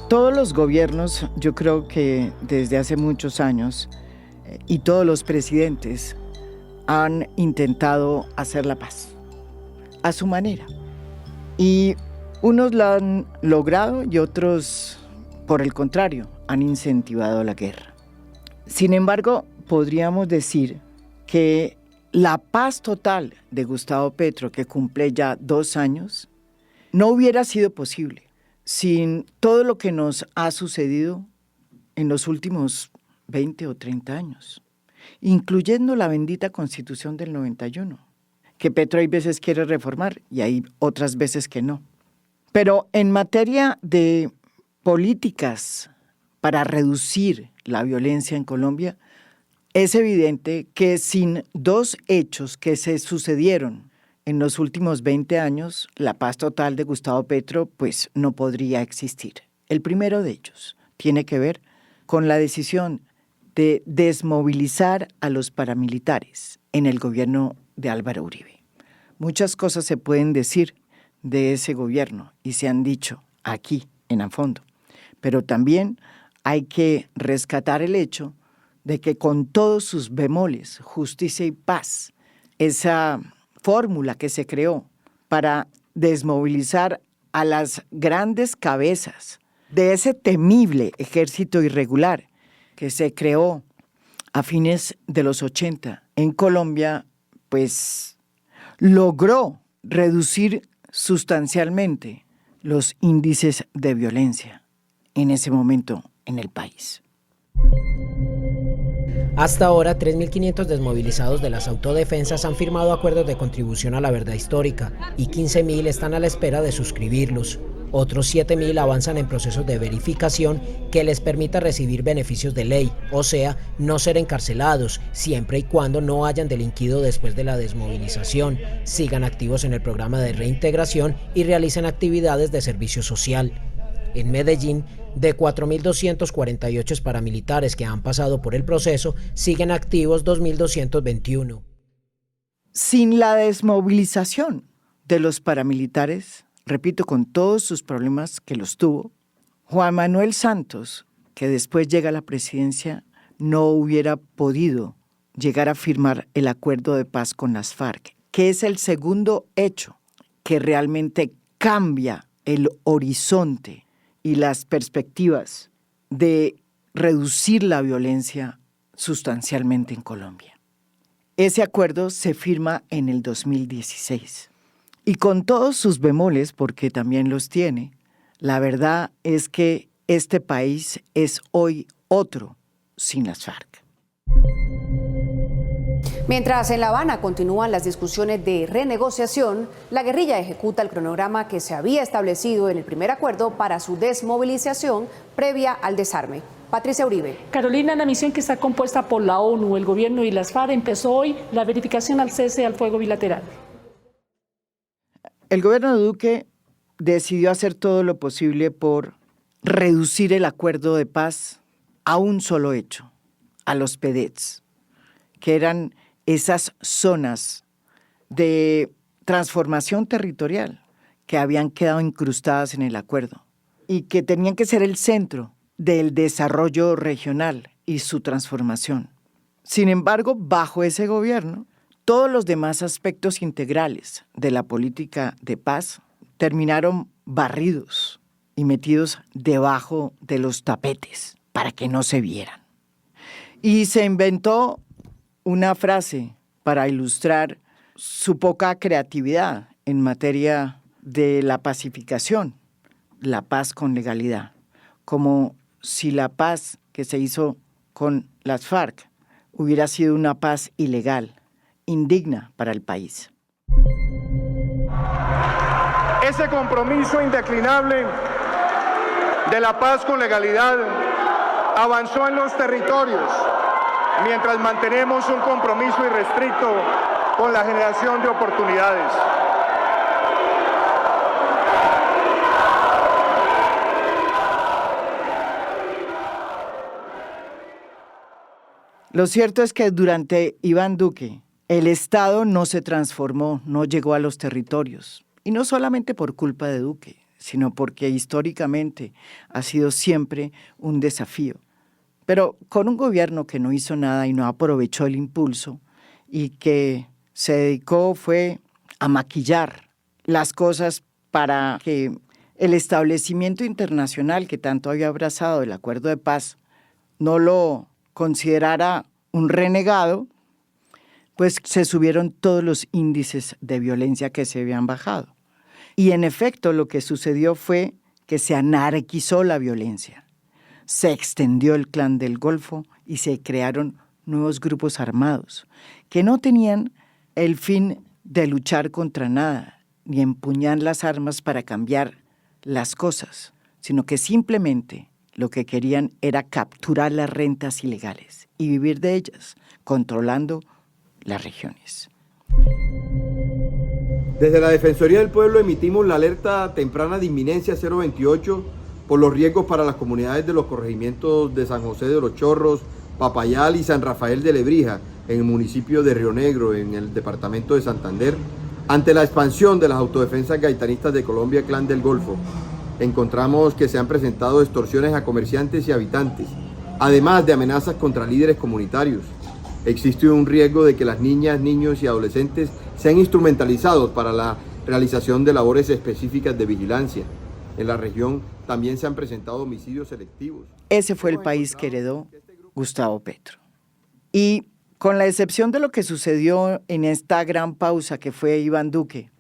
Todos los gobiernos, yo creo que desde hace muchos años, y todos los presidentes han intentado hacer la paz a su manera. Y unos la han logrado y otros, por el contrario, han incentivado la guerra. Sin embargo, podríamos decir que la paz total de Gustavo Petro, que cumple ya 2 años, no hubiera sido posible sin todo lo que nos ha sucedido en los últimos 20 o 30 años, incluyendo la bendita Constitución del 91, que Petro hay veces quiere reformar y hay otras veces que no. Pero en materia de políticas para reducir la violencia en Colombia, es evidente que sin 2 hechos que se sucedieron en los últimos 20 años, la paz total de Gustavo Petro pues no podría existir. El primero de ellos tiene que ver con la decisión de desmovilizar a los paramilitares en el gobierno de Álvaro Uribe. Muchas cosas se pueden decir de ese gobierno y se han dicho aquí en A Fondo, pero también hay que rescatar el hecho de que con todos sus bemoles, justicia y paz, esa fórmula que se creó para desmovilizar a las grandes cabezas de ese temible ejército irregular que se creó a fines de los 80 en Colombia, pues logró reducir sustancialmente los índices de violencia en ese momento en el país. Hasta ahora, 3.500 desmovilizados de las autodefensas han firmado acuerdos de contribución a la verdad histórica y 15.000 están a la espera de suscribirlos. Otros 7.000 avanzan en procesos de verificación que les permita recibir beneficios de ley, o sea, no ser encarcelados, siempre y cuando no hayan delinquido después de la desmovilización, sigan activos en el programa de reintegración y realicen actividades de servicio social. En Medellín, de 4.248 paramilitares que han pasado por el proceso, siguen activos 2.221. Sin la desmovilización de los paramilitares, repito, con todos sus problemas que los tuvo, Juan Manuel Santos, que después llega a la presidencia, no hubiera podido llegar a firmar el acuerdo de paz con las FARC, que es el segundo hecho que realmente cambia el horizonte y las perspectivas de reducir la violencia sustancialmente en Colombia. Ese acuerdo se firma en el 2016. Y con todos sus bemoles, porque también los tiene, la verdad es que este país es hoy otro sin las FARC. Mientras en La Habana continúan las discusiones de renegociación, la guerrilla ejecuta el cronograma que se había establecido en el primer acuerdo para su desmovilización previa al desarme. Patricia Uribe. Carolina, la misión que está compuesta por la ONU, el gobierno y las FARC empezó hoy la verificación al cese al fuego bilateral. El gobierno de Duque decidió hacer todo lo posible por reducir el acuerdo de paz a un solo hecho, a los PEDETs, que eran esas zonas de transformación territorial que habían quedado incrustadas en el acuerdo y que tenían que ser el centro del desarrollo regional y su transformación. Sin embargo, bajo ese gobierno, todos los demás aspectos integrales de la política de paz terminaron barridos y metidos debajo de los tapetes para que no se vieran. Y se inventó una frase para ilustrar su poca creatividad en materia de la pacificación, la paz con legalidad, como si la paz que se hizo con las FARC hubiera sido una paz ilegal, indigna para el país. Ese compromiso indeclinable de la paz con legalidad avanzó en los territorios, mientras mantenemos un compromiso irrestricto con la generación de oportunidades. Lo cierto es que durante Iván Duque, el Estado no se transformó, no llegó a los territorios. Y no solamente por culpa de Duque, sino porque históricamente ha sido siempre un desafío. Pero con un gobierno que no hizo nada y no aprovechó el impulso y que se dedicó fue a maquillar las cosas para que el establecimiento internacional que tanto había abrazado el acuerdo de paz no lo considerara un renegado, pues se subieron todos los índices de violencia que se habían bajado. Y en efecto lo que sucedió fue que se anarquizó la violencia, se extendió el Clan del Golfo y se crearon nuevos grupos armados que no tenían el fin de luchar contra nada, ni empuñar las armas para cambiar las cosas, sino que simplemente lo que querían era capturar las rentas ilegales y vivir de ellas, controlando las regiones. Desde la Defensoría del Pueblo emitimos la alerta temprana de inminencia 028 por los riesgos para las comunidades de los corregimientos de San José de los Chorros, Papayal y San Rafael de Lebrija, en el municipio de Río Negro, en el departamento de Santander, ante la expansión de las autodefensas gaitanistas de Colombia, Clan del Golfo. Encontramos que se han presentado extorsiones a comerciantes y habitantes, además de amenazas contra líderes comunitarios. Existe un riesgo de que las niñas, niños y adolescentes sean instrumentalizados para la realización de labores específicas de vigilancia. En la región también se han presentado homicidios selectivos. Ese fue el país que heredó Gustavo Petro. Y con la excepción de lo que sucedió en esta gran pausa que fue Iván Duque,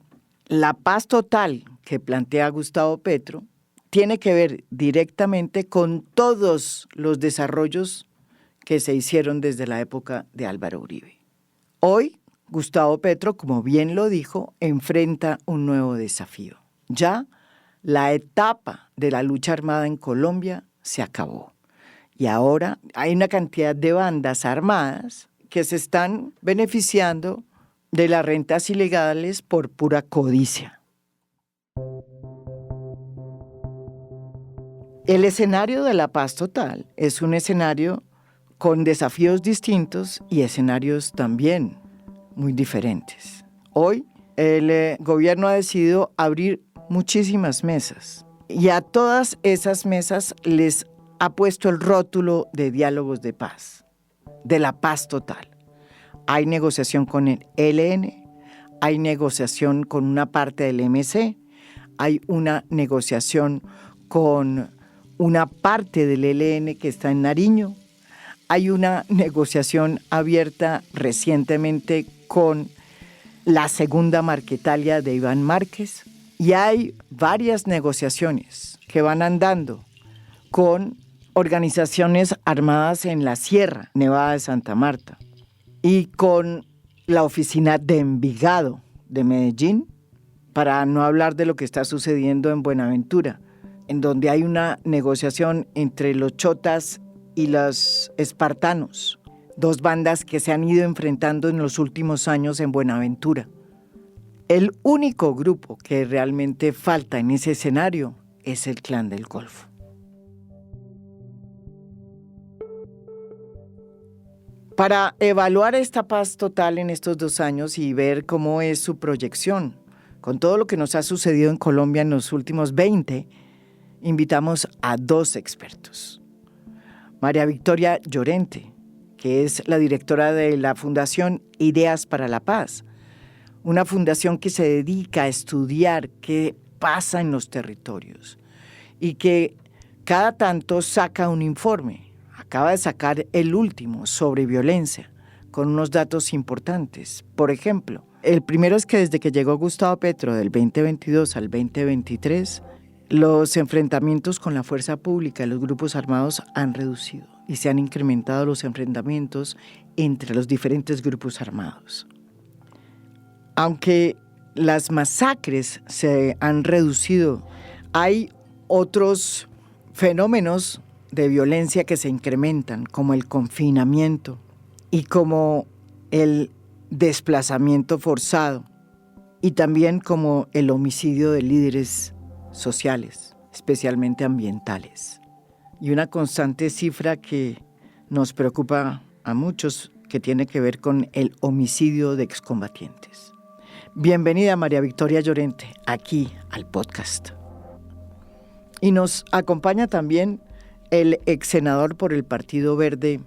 la paz total que plantea Gustavo Petro tiene que ver directamente con todos los desarrollos que se hicieron desde la época de Álvaro Uribe. Hoy, Gustavo Petro, como bien lo dijo, enfrenta un nuevo desafío. Ya la etapa de la lucha armada en Colombia se acabó. Y ahora hay una cantidad de bandas armadas que se están beneficiando de las rentas ilegales por pura codicia. El escenario de la paz total es un escenario con desafíos distintos y escenarios también muy diferentes. Hoy el gobierno ha decidido abrir muchísimas mesas y a todas esas mesas les ha puesto el rótulo de diálogos de paz, de la paz total. Hay negociación con el ELN, hay negociación con una parte del MC, hay una negociación con una parte del ELN que está en Nariño, hay una negociación abierta recientemente con la segunda Marquetalia de Iván Márquez y hay varias negociaciones que van andando con organizaciones armadas en la Sierra Nevada de Santa Marta y con la oficina de Envigado de Medellín, para no hablar de lo que está sucediendo en Buenaventura, en donde hay una negociación entre los chotas y los espartanos, dos bandas que se han ido enfrentando en los últimos años en Buenaventura. El único grupo que realmente falta en ese escenario es el Clan del Golfo. Para evaluar esta paz total en estos 2 años y ver cómo es su proyección, con todo lo que nos ha sucedido en Colombia en los últimos 20, invitamos a 2 expertos. María Victoria Llorente, que es la directora de la Fundación Ideas para la Paz, una fundación que se dedica a estudiar qué pasa en los territorios y que cada tanto saca un informe. Acaba de sacar el último sobre violencia, con unos datos importantes. Por ejemplo, el primero es que desde que llegó Gustavo Petro del 2022 al 2023, los enfrentamientos con la fuerza pública y los grupos armados han reducido y se han incrementado los enfrentamientos entre los diferentes grupos armados. Aunque las masacres se han reducido, hay otros fenómenos de violencia que se incrementan, como el confinamiento y como el desplazamiento forzado y también como el homicidio de líderes sociales, especialmente ambientales. Y una constante cifra que nos preocupa a muchos, que tiene que ver con el homicidio de excombatientes. Bienvenida María Victoria Llorente, aquí al podcast. Y nos acompaña también el ex senador por el Partido Verde,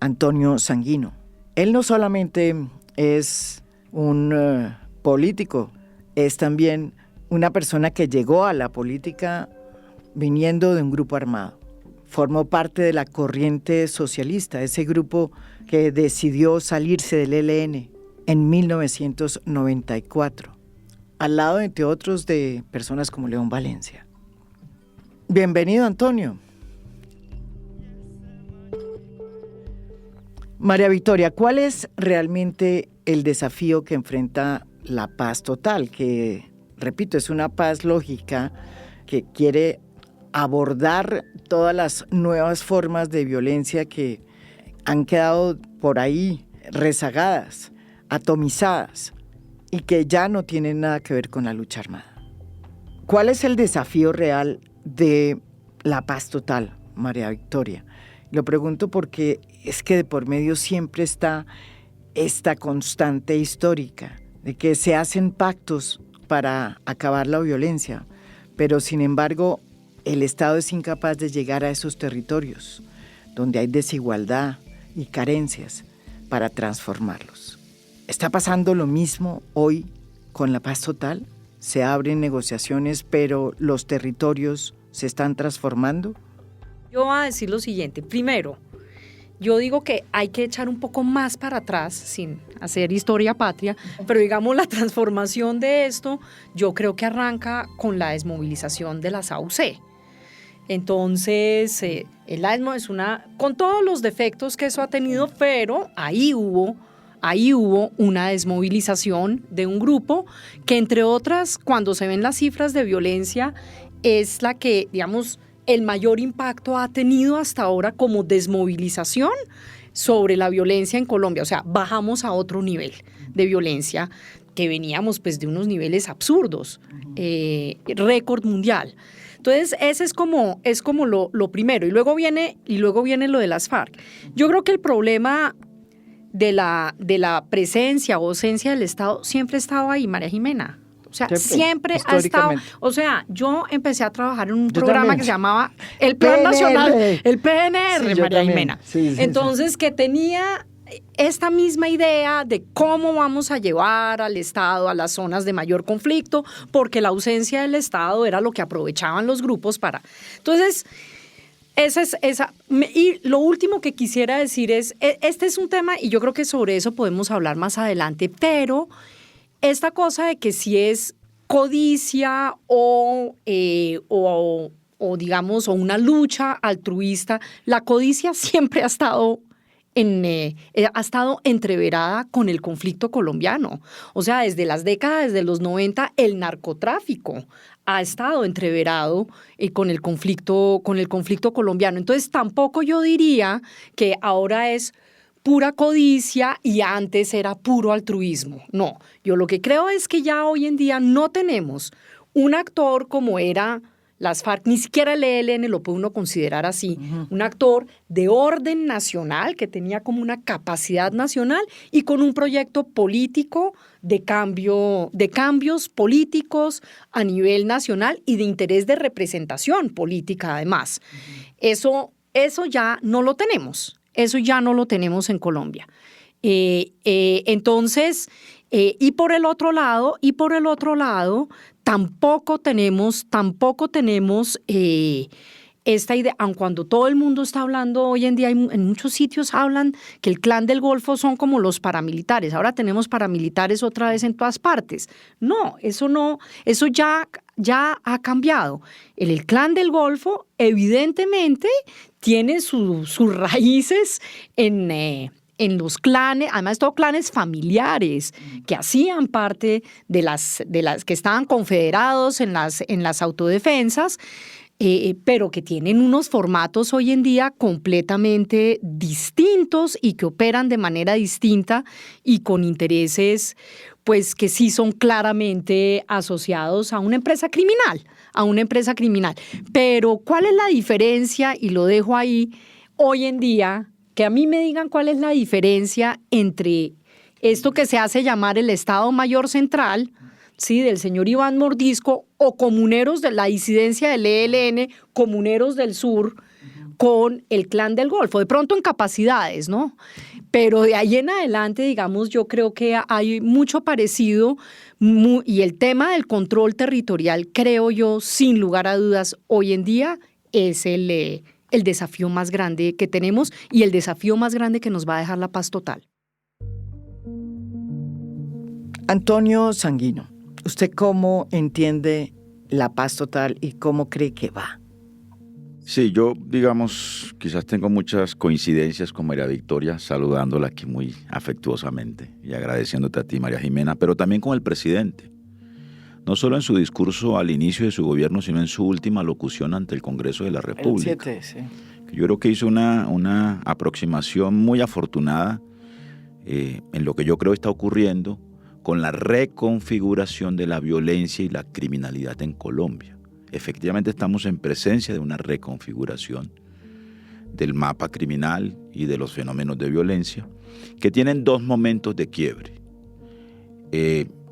Antonio Sanguino. Él no solamente es un político, es también una persona que llegó a la política viniendo de un grupo armado. Formó parte de la corriente socialista, ese grupo que decidió salirse del ELN en 1994, al lado, entre otros, de personas como León Valencia. Bienvenido, Antonio. María Victoria, ¿cuál es realmente el desafío que enfrenta la paz total? Que, repito, es una paz lógica que quiere abordar todas las nuevas formas de violencia que han quedado por ahí rezagadas, atomizadas y que ya no tienen nada que ver con la lucha armada. ¿Cuál es el desafío real de la paz total, María Victoria? Lo pregunto porque es que de por medio siempre está esta constante histórica de que se hacen pactos para acabar la violencia, pero sin embargo el Estado es incapaz de llegar a esos territorios donde hay desigualdad y carencias para transformarlos. ¿Está pasando lo mismo hoy con la paz total? ¿Se abren negociaciones, pero los territorios se están transformando? Yo voy a decir lo siguiente. Primero, yo digo que hay que echar un poco más para atrás, sin hacer historia patria, pero digamos la transformación de esto, yo creo que arranca con la desmovilización de las AUC. Entonces, el AESMO es con todos los defectos que eso ha tenido, pero ahí hubo una desmovilización de un grupo que, entre otras, cuando se ven las cifras de violencia, es la que, digamos, el mayor impacto ha tenido hasta ahora como desmovilización sobre la violencia en Colombia. O sea, bajamos a otro nivel de violencia que veníamos pues de unos niveles absurdos, récord mundial. Entonces, ese es como lo primero. Y luego viene lo de las FARC. Yo creo que el problema de la presencia o ausencia del Estado siempre ha estado ahí, María Jimena. O sea, siempre ha estado. O sea, yo empecé a trabajar en un programa que se llamaba el Plan Nacional, el PNR, sí, María Jimena. Sí, entonces, que tenía esta misma idea de cómo vamos a llevar al Estado a las zonas de mayor conflicto, porque la ausencia del Estado era lo que aprovechaban los grupos para. Entonces, y lo último que quisiera decir es, este es un tema, y yo creo que sobre eso podemos hablar más adelante, pero esta cosa de que si es codicia o digamos, o una lucha altruista, la codicia siempre ha estado entreverada con el conflicto colombiano. O sea, desde las décadas de los 90, el narcotráfico ha estado entreverado con el conflicto colombiano. Entonces, tampoco yo diría que ahora es pura codicia y antes era puro altruismo. No, yo lo que creo es que ya hoy en día no tenemos un actor como era las FARC, ni siquiera el ELN lo puede uno considerar así, un actor de orden nacional que tenía como una capacidad nacional y con un proyecto político de cambios políticos a nivel nacional y de interés de representación política además. Eso ya no lo tenemos. Eso ya no lo tenemos en Colombia. Entonces, y por el otro lado, tampoco tenemos esta idea, aun cuando todo el mundo está hablando hoy en día, en muchos sitios hablan que el Clan del Golfo son como los paramilitares. Ahora tenemos paramilitares otra vez en todas partes. No, eso ya ha cambiado. El Clan del Golfo evidentemente tiene sus raíces en los clanes, además todos clanes familiares que hacían parte de las que estaban confederados en las autodefensas, pero que tienen unos formatos hoy en día completamente distintos y que operan de manera distinta y con intereses pues que sí son claramente asociados a una empresa criminal. Pero ¿cuál es la diferencia? Y lo dejo ahí hoy en día, que a mí me digan cuál es la diferencia entre esto que se hace llamar el Estado Mayor Central, ¿sí?, del señor Iván Mordisco, o comuneros de la disidencia del ELN, comuneros del sur, con el Clan del Golfo, de pronto en capacidades, ¿no? Pero de ahí en adelante, digamos, yo creo que hay mucho parecido, y el tema del control territorial, creo yo, sin lugar a dudas, hoy en día es el desafío más grande que tenemos y el desafío más grande que nos va a dejar la paz total. Antonio Sanguino, ¿usted cómo entiende la paz total y cómo cree que va? Sí, yo, digamos, quizás tengo muchas coincidencias con María Victoria, saludándola aquí muy afectuosamente y agradeciéndote a ti, María Jimena, pero también con el presidente. No solo en su discurso al inicio de su gobierno, sino en su última locución ante el Congreso de la República. El 7, sí. Yo creo que hizo una aproximación muy afortunada en lo que yo creo está ocurriendo con la reconfiguración de la violencia y la criminalidad en Colombia. Efectivamente estamos en presencia de una reconfiguración del mapa criminal y de los fenómenos de violencia que tienen dos momentos de quiebre.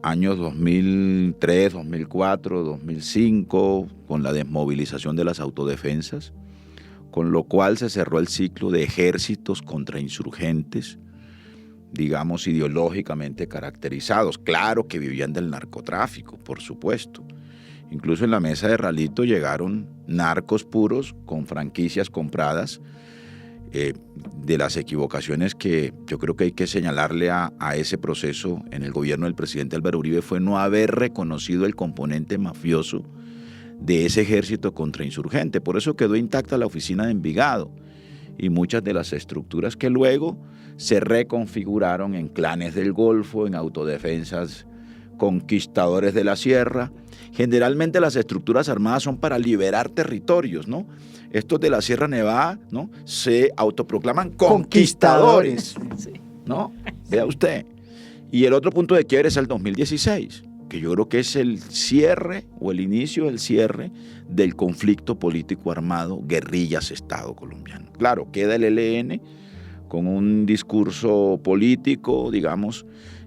Años 2003, 2004, 2005, con la desmovilización de las autodefensas, con lo cual se cerró el ciclo de ejércitos contra insurgentes, digamos, ideológicamente caracterizados. Claro que vivían del narcotráfico, por supuesto. Incluso en la mesa de Ralito llegaron narcos puros con franquicias compradas. De las equivocaciones que yo creo que hay que señalarle a ese proceso en el gobierno del presidente Álvaro Uribe fue no haber reconocido el componente mafioso de ese ejército contrainsurgente. Por eso quedó intacta la oficina de Envigado y muchas de las estructuras que luego se reconfiguraron en clanes del Golfo, en autodefensas, conquistadores de la sierra. Generalmente las estructuras armadas son para liberar territorios, ¿no? Estos de la Sierra Nevada, ¿no?, se autoproclaman conquistadores, ¿no? Vea usted. Y el otro punto de quiebre es el 2016, que yo creo que es el cierre o el inicio del cierre del conflicto político armado guerrillas-Estado colombiano. Claro, queda el ELN con un discurso político, digamos,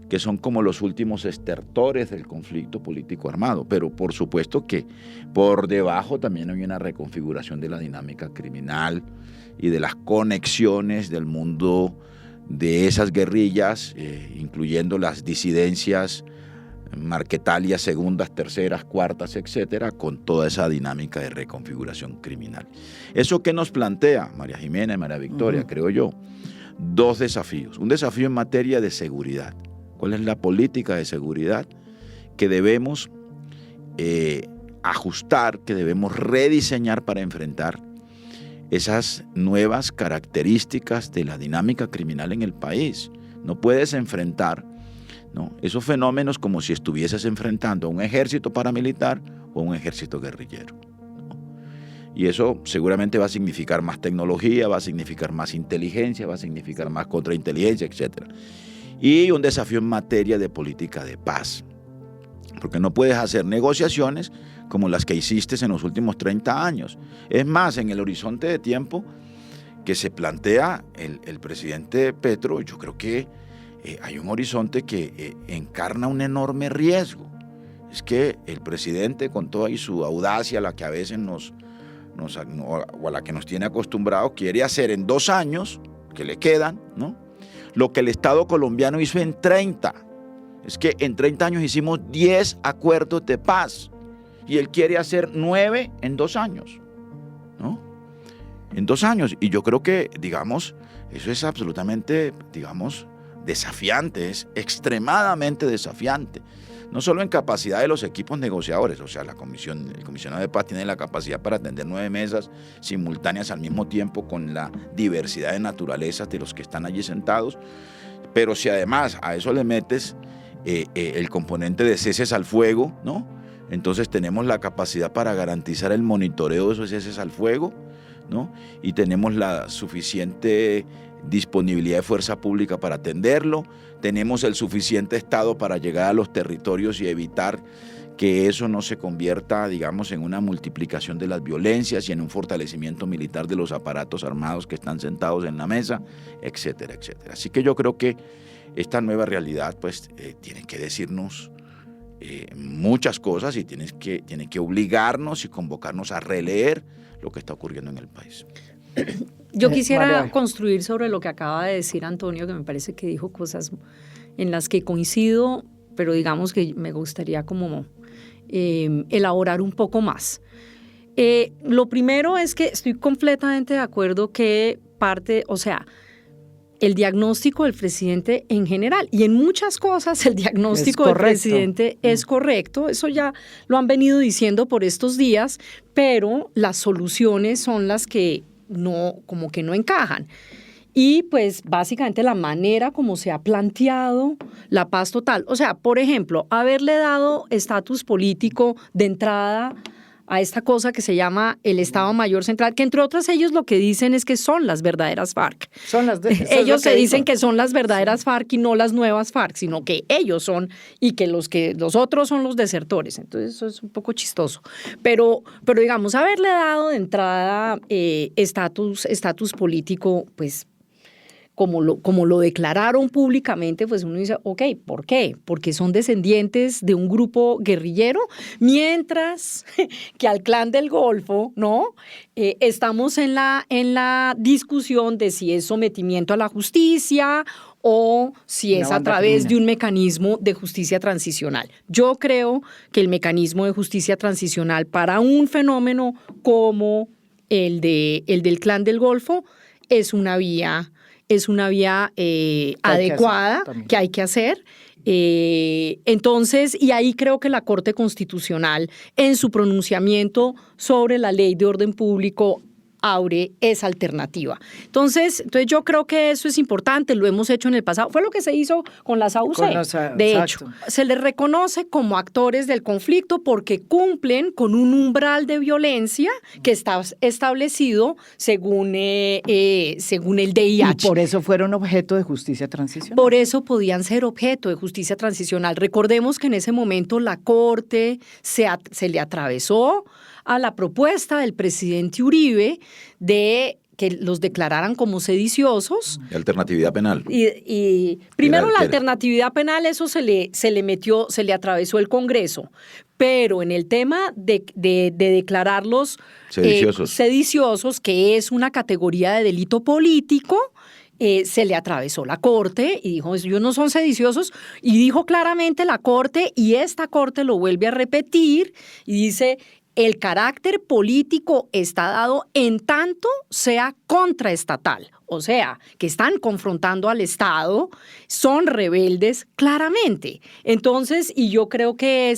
que son como los últimos estertores del conflicto político armado, pero por supuesto que por debajo también hay una reconfiguración de la dinámica criminal y de las conexiones del mundo de esas guerrillas, incluyendo las disidencias marquetalias, segundas, terceras, cuartas, etcétera, con toda esa dinámica de reconfiguración criminal. ¿Eso qué nos plantea, María Jimena y María Victoria? Creo yo, dos desafíos. Un desafío en materia de seguridad. ¿Cuál es la política de seguridad que debemos ajustar, que debemos rediseñar para enfrentar esas nuevas características de la dinámica criminal en el país? No puedes enfrentar, ¿no?, esos fenómenos como si estuvieses enfrentando a un ejército paramilitar o un ejército guerrillero, ¿no? Y eso seguramente va a significar más tecnología, va a significar más inteligencia, va a significar más contrainteligencia, etcétera. Y un desafío en materia de política de paz, porque no puedes hacer negociaciones como las que hiciste en los últimos 30 años. Es más, en el horizonte de tiempo que se plantea el presidente Petro, yo creo que hay un horizonte que encarna un enorme riesgo. Es que el presidente, con toda y su audacia, a la que a veces o a la que nos tiene acostumbrados, quiere hacer en 2 años que le quedan, ¿no?, lo que el Estado colombiano hizo en 30. Es que en 30 años hicimos 10 acuerdos de paz y él quiere hacer 9 en 2 años, ¿no? En 2 años. Y yo creo que, digamos, eso es absolutamente, digamos, desafiante, es extremadamente desafiante. No solo en capacidad de los equipos negociadores, o sea, el comisionado de paz tiene la capacidad para atender 9 mesas simultáneas al mismo tiempo con la diversidad de naturalezas de los que están allí sentados, pero si además a eso le metes el componente de ceses al fuego, ¿no?, entonces tenemos la capacidad para garantizar el monitoreo de esos ceses al fuego, ¿no?, y tenemos la suficiente disponibilidad de fuerza pública para atenderlo, tenemos el suficiente Estado para llegar a los territorios y evitar que eso no se convierta, digamos, en una multiplicación de las violencias y en un fortalecimiento militar de los aparatos armados que están sentados en la mesa, etcétera, etcétera. Así que yo creo que esta nueva realidad, pues, tiene que decirnos muchas cosas y tiene que obligarnos y convocarnos a releer lo que está ocurriendo en el país. Yo quisiera construir sobre lo que acaba de decir Antonio, que me parece que dijo cosas en las que coincido, pero digamos que me gustaría como elaborar un poco más. Lo primero es que estoy completamente de acuerdo que el diagnóstico del presidente en general y en muchas cosas el diagnóstico del presidente es correcto, eso ya lo han venido diciendo por estos días, pero las soluciones son las que como que no encajan. Y pues básicamente la manera como se ha planteado la paz total, o sea, por ejemplo, haberle dado estatus político de entrada a esta cosa que se llama el Estado Mayor Central, que entre otras ellos lo que dicen es que son las verdaderas FARC. Ellos se dicen que son las verdaderas FARC y no las nuevas FARC, sino que ellos son y que los otros son los desertores. Entonces eso es un poco chistoso. Pero digamos, haberle dado de entrada estatus político, pues como lo declararon públicamente, pues uno dice, ok, ¿por qué? Porque son descendientes de un grupo guerrillero, mientras que al Clan del Golfo, ¿no? Estamos en la discusión de si es sometimiento a la justicia o si es a través de un mecanismo de justicia transicional. Yo creo que el mecanismo de justicia transicional para un fenómeno como el del Clan del Golfo es una vía adecuada que hay que hacer. Entonces, y ahí creo que la Corte Constitucional, en su pronunciamiento sobre la Ley de Orden Público, abre esa alternativa. Entonces yo creo que eso es importante, lo hemos hecho en el pasado. Fue lo que se hizo con las AUC. De hecho, se les reconoce como actores del conflicto porque cumplen con un umbral de violencia que está establecido según el DIH. Y por eso fueron objeto de justicia transicional. Por eso podían ser objeto de justicia transicional. Recordemos que en ese momento la Corte se le atravesó a la propuesta del presidente Uribe de que los declararan como sediciosos. Alternatividad penal. Y primero la alternatividad penal, eso se le atravesó el Congreso. Pero en el tema de declararlos sediciosos, que es una categoría de delito político, se le atravesó la Corte y dijo, ellos no son sediciosos, y dijo claramente la Corte, y esta Corte lo vuelve a repetir, y dice, el carácter político está dado en tanto sea contraestatal, o sea, que están confrontando al Estado, son rebeldes claramente. Entonces, y yo creo que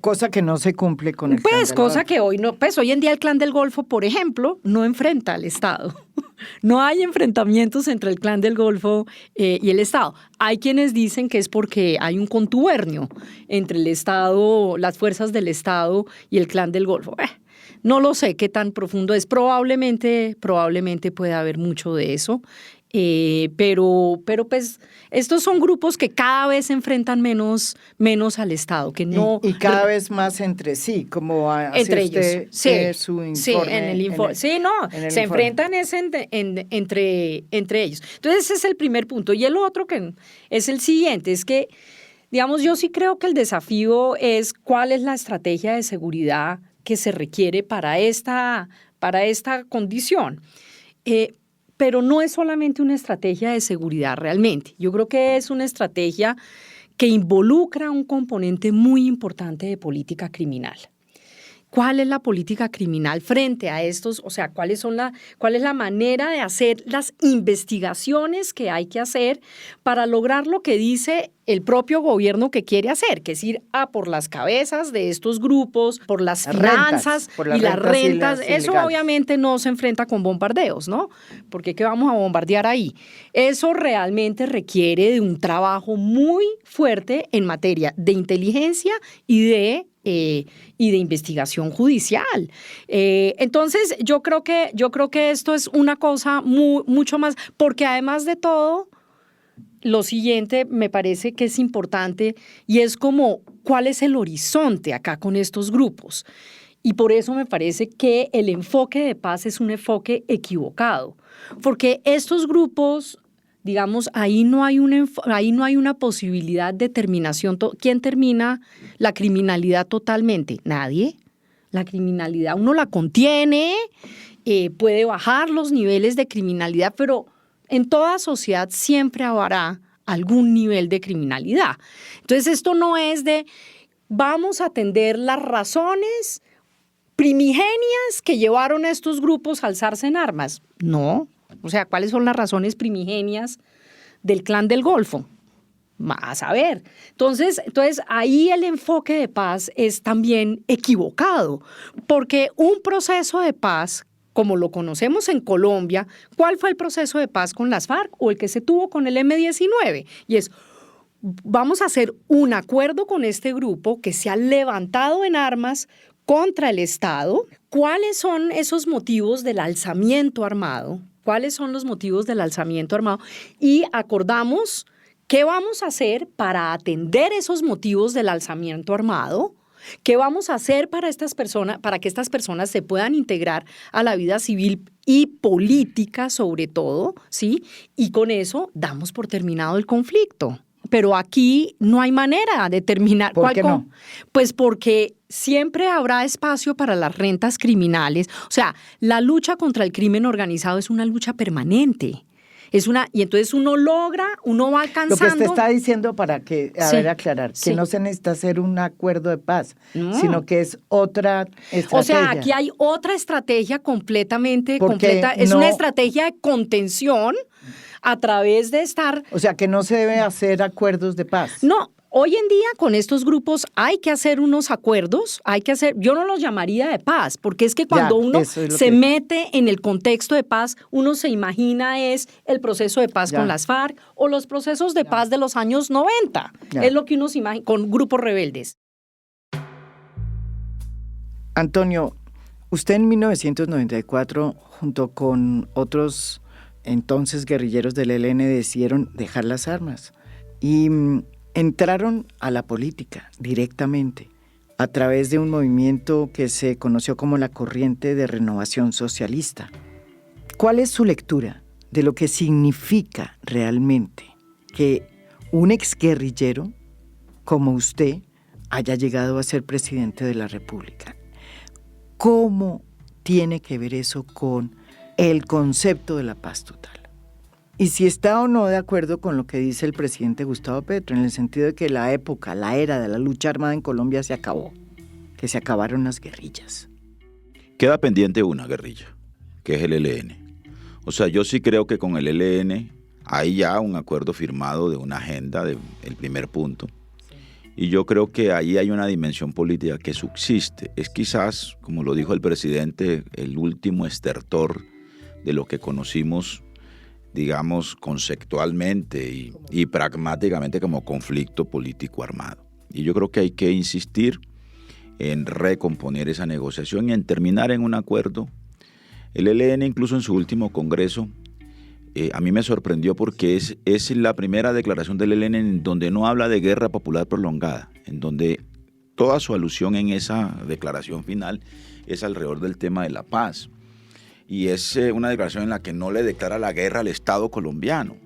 cosa que no se cumple con el Clan del Golfo. Cosa que hoy en día el Clan del Golfo, por ejemplo, no enfrenta al Estado. No hay enfrentamientos entre el Clan del Golfo y el Estado. Hay quienes dicen que es porque hay un contubernio entre el Estado, las fuerzas del Estado y el Clan del Golfo. No lo sé qué tan profundo es. Probablemente puede haber mucho de eso. Pero pues estos son grupos que cada vez se enfrentan menos al Estado, que no y cada vez más entre sí, como entre ellos. Su informe. Sí, en el informe. Se enfrentan entre ellos. Entonces ese es el primer punto. Y el otro que es el siguiente, es que, digamos, yo sí creo que el desafío es cuál es la estrategia de seguridad que se requiere para esta condición. Pero no es solamente una estrategia de seguridad realmente. Yo creo que es una estrategia que involucra un componente muy importante de política criminal. ¿Cuál es la política criminal frente a estos? O sea, ¿cuál es la manera de hacer las investigaciones que hay que hacer para lograr lo que dice el propio gobierno que quiere hacer, que es ir a por las cabezas de estos grupos, por las finanzas y las rentas? Eso obviamente no se enfrenta con bombardeos, ¿no? Porque ¿qué vamos a bombardear ahí? Eso realmente requiere de un trabajo muy fuerte en materia de inteligencia y de investigación judicial. Entonces, yo creo que esto es una cosa mucho más, porque además de todo, lo siguiente me parece que es importante y es como, ¿cuál es el horizonte acá con estos grupos? Y por eso me parece que el enfoque de paz es un enfoque equivocado, porque estos grupos digamos, ahí no hay una posibilidad de terminación. ¿Quién termina la criminalidad totalmente? Nadie. La criminalidad uno la contiene, puede bajar los niveles de criminalidad, pero en toda sociedad siempre habrá algún nivel de criminalidad. Entonces, esto no es de vamos a atender las razones primigenias que llevaron a estos grupos a alzarse en armas. No. O sea, ¿cuáles son las razones primigenias del Clan del Golfo? Más a ver. Entonces, ahí el enfoque de paz es también equivocado, porque un proceso de paz, como lo conocemos en Colombia, ¿cuál fue el proceso de paz con las FARC o el que se tuvo con el M-19? Y es, vamos a hacer un acuerdo con este grupo que se ha levantado en armas contra el Estado. ¿Cuáles son esos motivos del alzamiento armado? ¿Cuáles son los motivos del alzamiento armado? Y acordamos qué vamos a hacer para atender esos motivos del alzamiento armado. ¿Qué vamos a hacer para que estas personas se puedan integrar a la vida civil y política, sobre todo, ¿sí? Y con eso damos por terminado el conflicto. Pero aquí no hay manera de terminar. ¿Por qué no? Pues porque siempre habrá espacio para las rentas criminales. O sea, la lucha contra el crimen organizado es una lucha permanente. Y entonces uno va alcanzando. Lo que usted está diciendo, para que, aclarar, sí, que no se necesita hacer un acuerdo de paz, sino que es otra estrategia. O sea, aquí hay otra estrategia completamente completa. Es una estrategia de contención a través de estar. O sea, que no se debe hacer acuerdos de paz. No. Hoy en día con estos grupos hay que hacer unos acuerdos, yo no los llamaría de paz, porque es que cuando uno se mete en el contexto de paz, uno se imagina es el proceso de paz con las FARC o los procesos de paz de los años 90. Es lo que uno se imagina con grupos rebeldes. Antonio, usted en 1994, junto con otros entonces guerrilleros del ELN, decidieron dejar las armas y entraron a la política directamente a través de un movimiento que se conoció como la Corriente de Renovación Socialista. ¿Cuál es su lectura de lo que significa realmente que un exguerrillero como usted haya llegado a ser presidente de la República? ¿Cómo tiene que ver eso con el concepto de la paz total? Y si está o no de acuerdo con lo que dice el presidente Gustavo Petro, en el sentido de que la era de la lucha armada en Colombia se acabó, que se acabaron las guerrillas. Queda pendiente una guerrilla, que es el ELN. O sea, yo sí creo que con el ELN hay ya un acuerdo firmado de una agenda, el primer punto. Y yo creo que ahí hay una dimensión política que subsiste. Es quizás, como lo dijo el presidente, el último estertor de lo que conocimos, digamos, conceptualmente y pragmáticamente como conflicto político armado. Y yo creo que hay que insistir en recomponer esa negociación y en terminar en un acuerdo. El ELN, incluso en su último congreso, a mí me sorprendió porque es la primera declaración del ELN en donde no habla de guerra popular prolongada, en donde toda su alusión en esa declaración final es alrededor del tema de la paz. Y es una declaración en la que no le declara la guerra al Estado colombiano,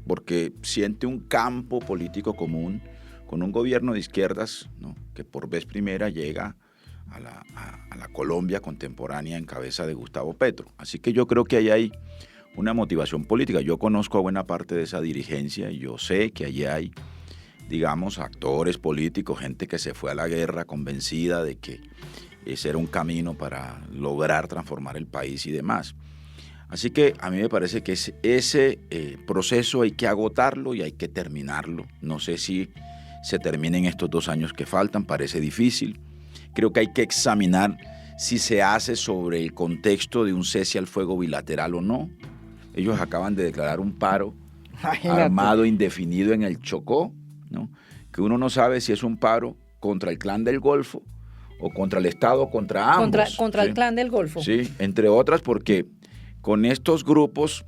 porque siente un campo político común con un gobierno de izquierdas, ¿no?, que por vez primera llega a la Colombia contemporánea en cabeza de Gustavo Petro. Así que yo creo que ahí hay una motivación política. Yo conozco a buena parte de esa dirigencia y yo sé que allí hay, digamos, actores políticos, gente que se fue a la guerra convencida de que ese era un camino para lograr transformar el país y demás. Así que a mí me parece que ese proceso hay que agotarlo y hay que terminarlo. No sé si se termina en estos 2 años que faltan, parece difícil. Creo que hay que examinar si se hace sobre el contexto de un cese al fuego bilateral o no. Ellos acaban de declarar un paro armado indefinido en el Chocó, ¿no?, que uno no sabe si es un paro contra el Clan del Golfo o contra el Estado o contra ambos. Contra el Clan del Golfo. Sí, entre otras porque con estos grupos,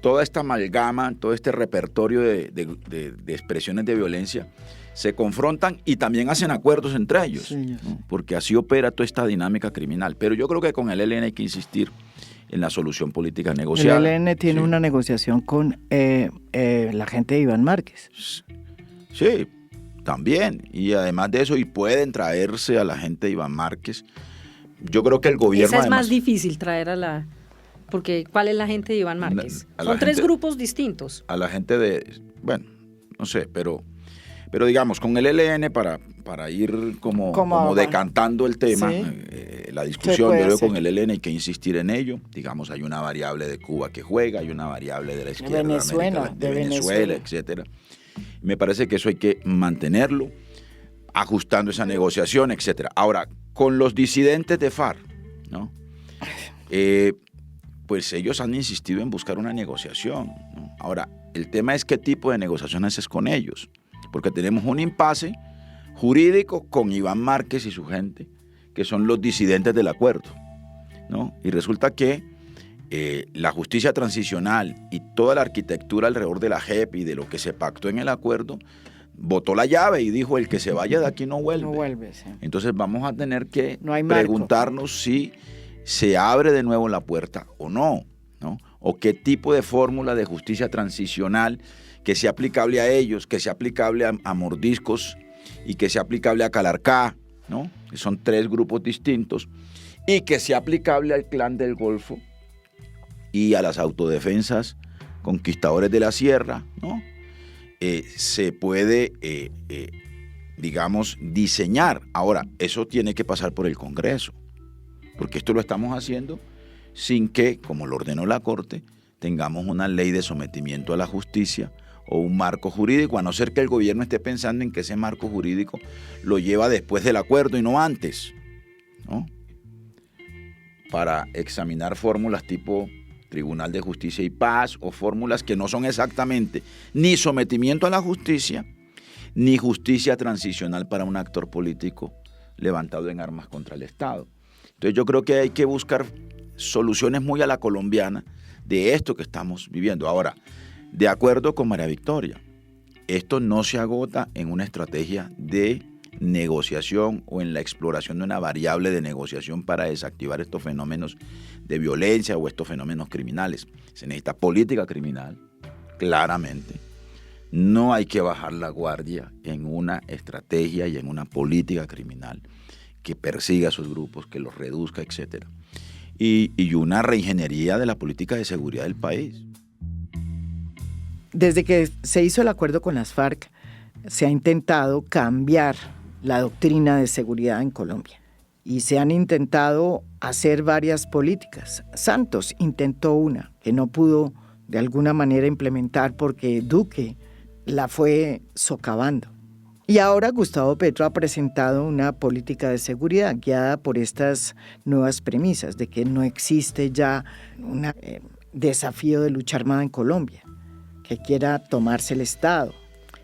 toda esta amalgama, todo este repertorio de expresiones de violencia, se confrontan y también hacen acuerdos entre ellos, ¿no?, porque así opera toda esta dinámica criminal. Pero yo creo que con el ELN hay que insistir en la solución política negociada. El ELN tiene una negociación con la gente de Iván Márquez. Sí, también. Y además de eso, y pueden traerse a la gente de Iván Márquez. Yo creo que el gobierno... Esa es además, más difícil traer a la... Porque ¿cuál es la gente de Iván Márquez? Son tres grupos distintos. A la gente de... Bueno, no sé, pero digamos, con el ELN para ir como decantando el tema, sí. La discusión, yo creo que con el ELN hay que insistir en ello. Digamos, hay una variable de Cuba que juega, hay una variable de la izquierda de Venezuela, etcétera. Me parece que eso hay que mantenerlo, ajustando esa negociación, etcétera. Ahora, con los disidentes de FARC, ¿no? Pues ellos han insistido en buscar una negociación, ¿no? Ahora, el tema es qué tipo de negociaciones es con ellos, porque tenemos un impasse jurídico con Iván Márquez y su gente, que son los disidentes del acuerdo, ¿no? Y resulta que la justicia transicional y toda la arquitectura alrededor de la JEP y de lo que se pactó en el acuerdo, botó la llave y dijo, el que se vaya de aquí no vuelve. No vuelve, sí. Entonces vamos a tener que preguntarnos si se abre de nuevo la puerta o no, ¿no? O qué tipo de fórmula de justicia transicional que sea aplicable a ellos, que sea aplicable a Mordiscos y que sea aplicable a Calarcá, ¿no? Que son tres grupos distintos, y que sea aplicable al Clan del Golfo y a las autodefensas conquistadores de la sierra, ¿no? Se puede, digamos, diseñar. Ahora, eso tiene que pasar por el Congreso, porque esto lo estamos haciendo sin que, como lo ordenó la Corte, tengamos una ley de sometimiento a la justicia o un marco jurídico, a no ser que el gobierno esté pensando en que ese marco jurídico lo lleva después del acuerdo y no antes, ¿no? Para examinar fórmulas tipo Tribunal de Justicia y Paz o fórmulas que no son exactamente ni sometimiento a la justicia ni justicia transicional para un actor político levantado en armas contra el Estado. Entonces yo creo que hay que buscar soluciones muy a la colombiana de esto que estamos viviendo. Ahora, de acuerdo con María Victoria, esto no se agota en una estrategia de negociación o en la exploración de una variable de negociación para desactivar estos fenómenos de violencia o estos fenómenos criminales. Se necesita política criminal, claramente. No hay que bajar la guardia en una estrategia y en una política criminal que persiga a esos grupos, que los reduzca, etcétera. Y una reingeniería de la política de seguridad del país. Desde que se hizo el acuerdo con las FARC, se ha intentado cambiar la doctrina de seguridad en Colombia y se han intentado hacer varias políticas. Santos intentó una que no pudo de alguna manera implementar porque Duque la fue socavando. Y ahora Gustavo Petro ha presentado una política de seguridad guiada por estas nuevas premisas de que no existe ya un desafío de lucha armada en Colombia, que quiera tomarse el Estado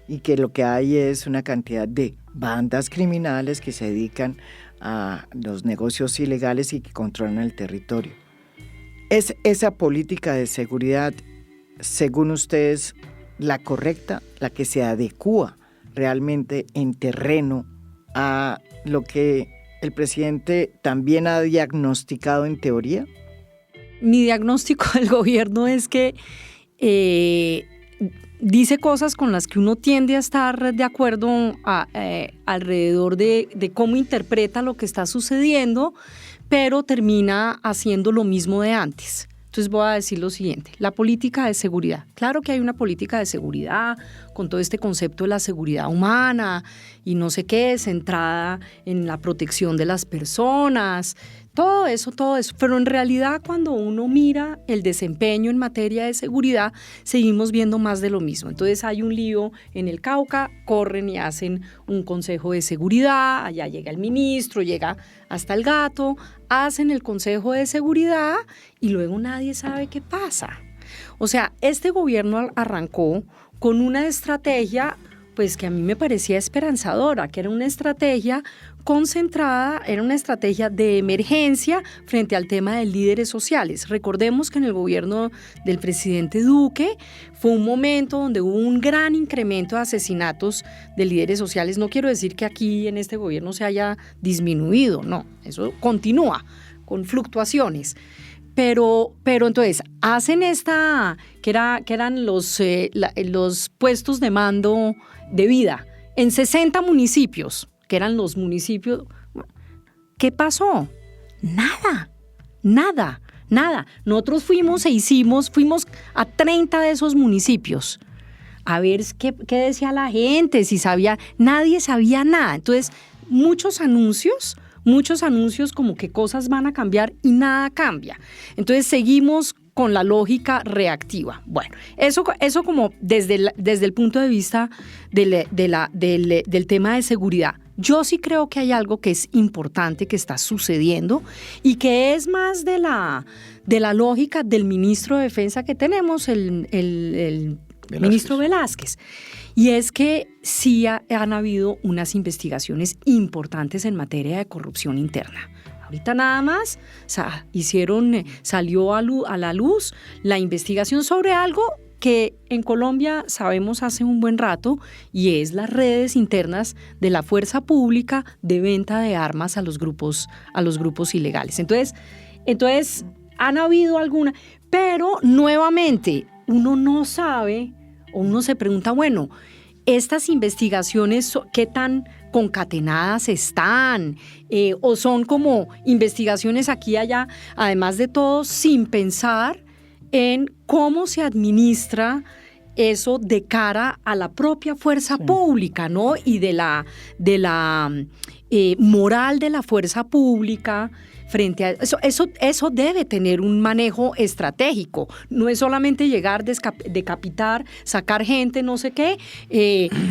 y que lo que hay es una cantidad de bandas criminales que se dedican a los negocios ilegales y que controlan el territorio. ¿Es esa política de seguridad, según ustedes, la correcta, la que se adecúa realmente en terreno a lo que el presidente también ha diagnosticado en teoría? Mi diagnóstico del gobierno es que dice cosas con las que uno tiende a estar de acuerdo alrededor de cómo interpreta lo que está sucediendo, pero termina haciendo lo mismo de antes. Entonces voy a decir lo siguiente, la política de seguridad. Claro que hay una política de seguridad con todo este concepto de la seguridad humana y no sé qué, centrada en la protección de las personas, todo eso, pero en realidad cuando uno mira el desempeño en materia de seguridad, seguimos viendo más de lo mismo. Entonces hay un lío en el Cauca, corren y hacen un consejo de seguridad, allá llega el ministro, llega hasta el gato, hacen el consejo de seguridad y luego nadie sabe qué pasa. O sea, este gobierno arrancó con una estrategia pues que a mí me parecía esperanzadora, que era una estrategia concentrada, era una estrategia de emergencia frente al tema de líderes sociales. Recordemos que en el gobierno del presidente Duque fue un momento donde hubo un gran incremento de asesinatos de líderes sociales. No quiero decir que aquí en este gobierno se haya disminuido, no, eso continúa con fluctuaciones. pero entonces hacen esta, que eran los puestos de mando de vida en 60 municipios, que eran los municipios. ¿Qué pasó? Nada. Nosotros fuimos a 30 de esos municipios a ver qué decía la gente, si sabía, nadie sabía nada. Entonces, muchos anuncios como que cosas van a cambiar y nada cambia. Entonces, seguimos con la lógica reactiva. Bueno, eso como desde el punto de vista del tema de seguridad. Yo sí creo que hay algo que es importante que está sucediendo y que es más de la lógica del ministro de Defensa que tenemos, el ministro Velázquez. Y es que sí han habido unas investigaciones importantes en materia de corrupción interna. Ahorita nada más salió a la luz la investigación sobre algo que en Colombia sabemos hace un buen rato, y es las redes internas de la fuerza pública de venta de armas a los grupos ilegales. Entonces han habido algunas, pero nuevamente uno no sabe, o uno se pregunta, bueno, estas investigaciones, ¿qué tan concatenadas están? O son como investigaciones aquí y allá, además de todo, sin pensar en cómo se administra eso de cara a la propia fuerza pública, ¿no? Y de la moral de la fuerza pública frente a eso debe tener un manejo estratégico. No es solamente llegar, decapitar, sacar gente, no sé qué,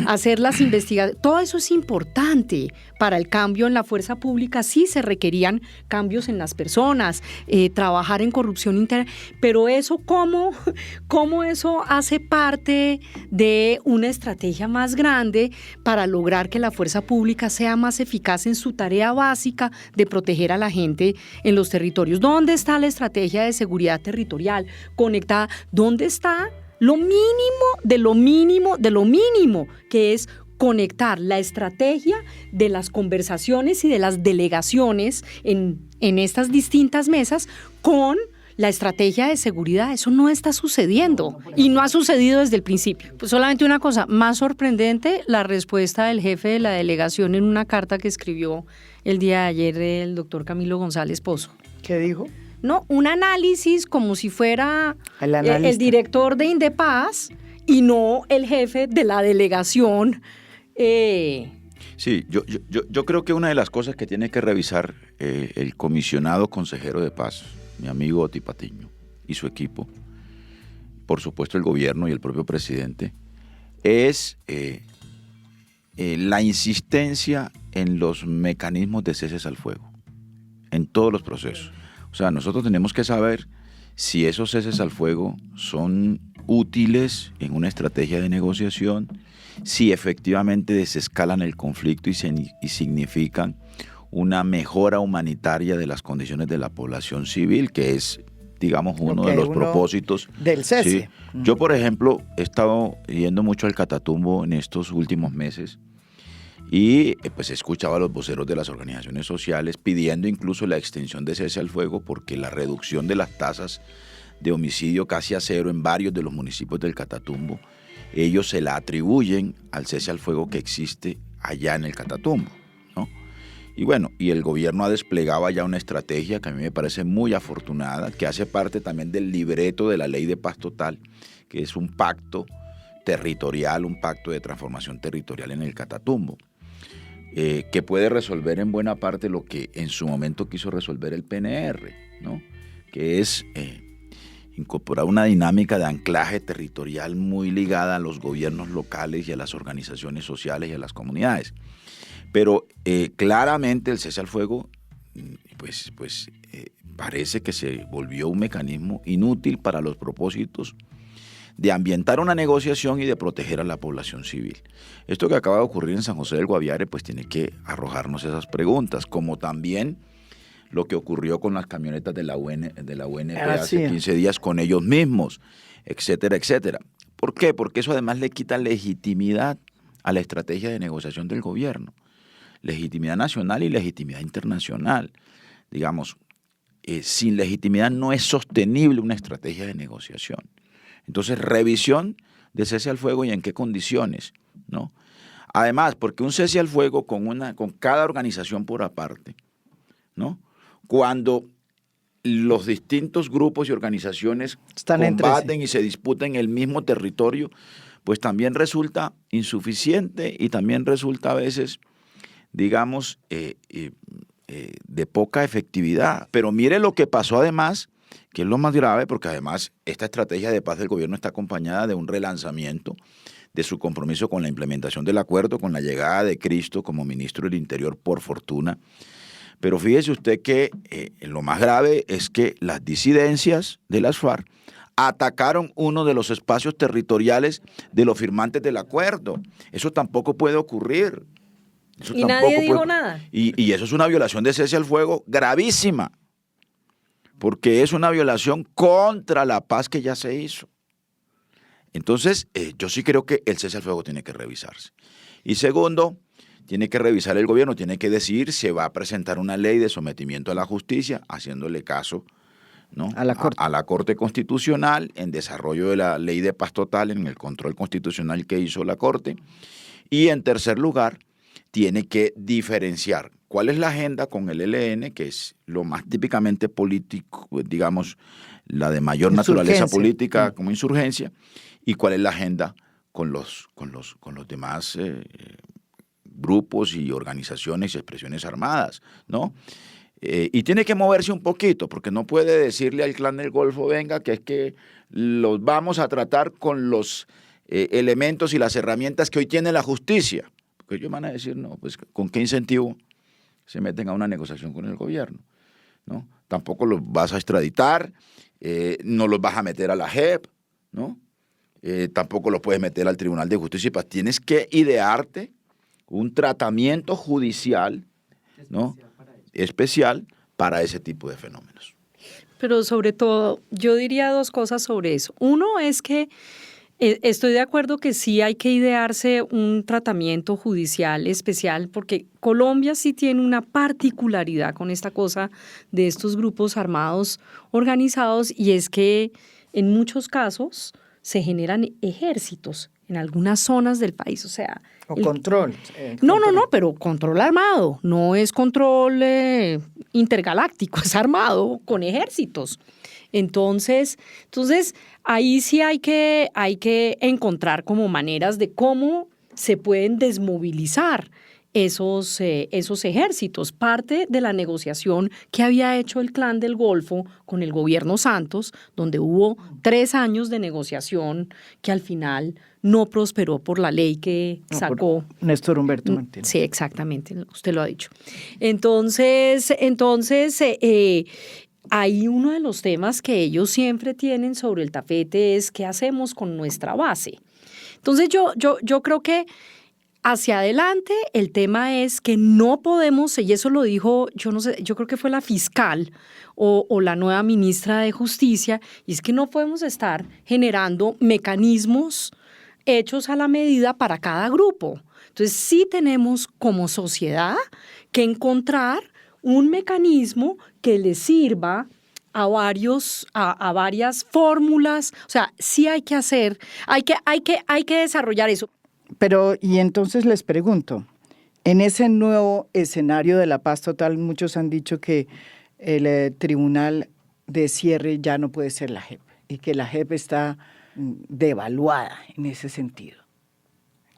hacer las investigaciones. Todo eso es importante para el cambio en la fuerza pública. Sí se requerían cambios en las personas, trabajar en corrupción interna, pero eso ¿cómo eso hace parte de una estrategia más grande para lograr que la fuerza pública sea más eficaz en su tarea básica de proteger a la gente en los territorios? ¿Dónde está la estrategia de seguridad territorial conectada? ¿Dónde está lo mínimo, que es conectar la estrategia de las conversaciones y de las delegaciones en estas distintas mesas con la estrategia de seguridad? Eso no está sucediendo y no ha sucedido desde el principio. Pues solamente una cosa, más sorprendente, la respuesta del jefe de la delegación en una carta que escribió el día de ayer el doctor Camilo González Pozo. ¿Qué dijo? No, un análisis como si fuera el director de Indepaz y no el jefe de la delegación. Sí, yo creo que una de las cosas que tiene que revisar el comisionado consejero de paz, mi amigo Oti Patiño y su equipo, por supuesto el gobierno y el propio presidente, es la insistencia en los mecanismos de cese al fuego, en todos los procesos. O sea, nosotros tenemos que saber si esos ceses al fuego son útiles en una estrategia de negociación, si efectivamente desescalan el conflicto y significan una mejora humanitaria de las condiciones de la población civil, que es, digamos, uno de los propósitos del cese. Sí. Yo, por ejemplo, he estado yendo mucho al Catatumbo en estos últimos meses y pues he escuchado a los voceros de las organizaciones sociales pidiendo incluso la extensión de cese al fuego, porque la reducción de las tasas de homicidio casi a cero en varios de los municipios del Catatumbo, ellos se la atribuyen al cese al fuego que existe allá en el Catatumbo, ¿no? Y bueno, y el gobierno ha desplegado ya una estrategia que a mí me parece muy afortunada, que hace parte también del libreto de la ley de paz total, que es un pacto territorial, un pacto de transformación territorial en el Catatumbo, que puede resolver en buena parte lo que en su momento quiso resolver el PNR, ¿no? Que es incorporar una dinámica de anclaje territorial muy ligada a los gobiernos locales y a las organizaciones sociales y a las comunidades. Pero claramente el cese al fuego parece que se volvió un mecanismo inútil para los propósitos de ambientar una negociación y de proteger a la población civil. Esto que acaba de ocurrir en San José del Guaviare pues tiene que arrojarnos esas preguntas, como también lo que ocurrió con las camionetas de la UNP hace 15 días con ellos mismos, etcétera, etcétera. ¿Por qué? Porque eso además le quita legitimidad a la estrategia de negociación del gobierno. Legitimidad nacional y legitimidad internacional. Digamos, sin legitimidad no es sostenible una estrategia de negociación. Entonces, revisión de cese al fuego y en qué condiciones, ¿no? Además, porque un cese al fuego con cada organización por aparte, ¿no? Cuando los distintos grupos y organizaciones combaten y se disputan el mismo territorio, pues también resulta insuficiente y también resulta a veces, digamos, de poca efectividad. Pero mire lo que pasó además, que es lo más grave, porque además esta estrategia de paz del gobierno está acompañada de un relanzamiento de su compromiso con la implementación del acuerdo, con la llegada de Cristo como ministro del Interior, por fortuna. Pero fíjese usted que lo más grave es que las disidencias de las FARC atacaron uno de los espacios territoriales de los firmantes del acuerdo. Eso tampoco puede ocurrir. Y nadie dijo nada. Y eso es una violación de cese al fuego gravísima, porque es una violación contra la paz que ya se hizo. Entonces, yo sí creo que el cese al fuego tiene que revisarse. Y segundo, tiene que revisar el gobierno, tiene que decidir si va a presentar una ley de sometimiento a la justicia, haciéndole caso, ¿no?, a la Corte Constitucional, en desarrollo de la ley de paz total, en el control constitucional que hizo la Corte. Y en tercer lugar, tiene que diferenciar cuál es la agenda con el ELN, que es lo más típicamente político, digamos, la de mayor naturaleza política como insurgencia, y cuál es la agenda con los demás grupos y organizaciones y expresiones armadas, ¿no? Y tiene que moverse un poquito, porque no puede decirle al Clan del Golfo, venga, que es que los vamos a tratar con los elementos y las herramientas que hoy tiene la justicia. Porque ellos van a decir, no, pues ¿con qué incentivo se meten a una negociación con el gobierno? ¿No? Tampoco los vas a extraditar, no los vas a meter a la JEP, ¿no? Tampoco los puedes meter al Tribunal de Justicia y Paz. Tienes que idearte un tratamiento judicial, ¿no?, especial para ese tipo de fenómenos. Pero sobre todo, yo diría dos cosas sobre eso. Uno es que estoy de acuerdo que sí hay que idearse un tratamiento judicial especial, porque Colombia sí tiene una particularidad con esta cosa de estos grupos armados organizados, y es que en muchos casos se generan ejércitos en algunas zonas del país, o sea... control. No, pero control armado, no es control intergaláctico, es armado con ejércitos. Entonces ahí sí hay que encontrar como maneras de cómo se pueden desmovilizar esos ejércitos. Parte de la negociación que había hecho el Clan del Golfo con el gobierno Santos, donde hubo 3 años de negociación que al final no prosperó por la ley que sacó Néstor Humberto Martínez. Sí, exactamente, usted lo ha dicho. Entonces ahí uno de los temas que ellos siempre tienen sobre el tapete es qué hacemos con nuestra base. Entonces yo creo que hacia adelante el tema es que no podemos, y eso lo dijo, yo no sé, yo creo que fue la fiscal o la nueva ministra de Justicia, y es que no podemos estar generando mecanismos hechos a la medida para cada grupo. Entonces sí tenemos como sociedad que encontrar un mecanismo que le sirva a varias fórmulas. O sea, sí hay que hacer, hay que desarrollar eso. Pero, y entonces les pregunto, en ese nuevo escenario de la paz total, muchos han dicho que el tribunal de cierre ya no puede ser la JEP y que la JEP está devaluada en ese sentido.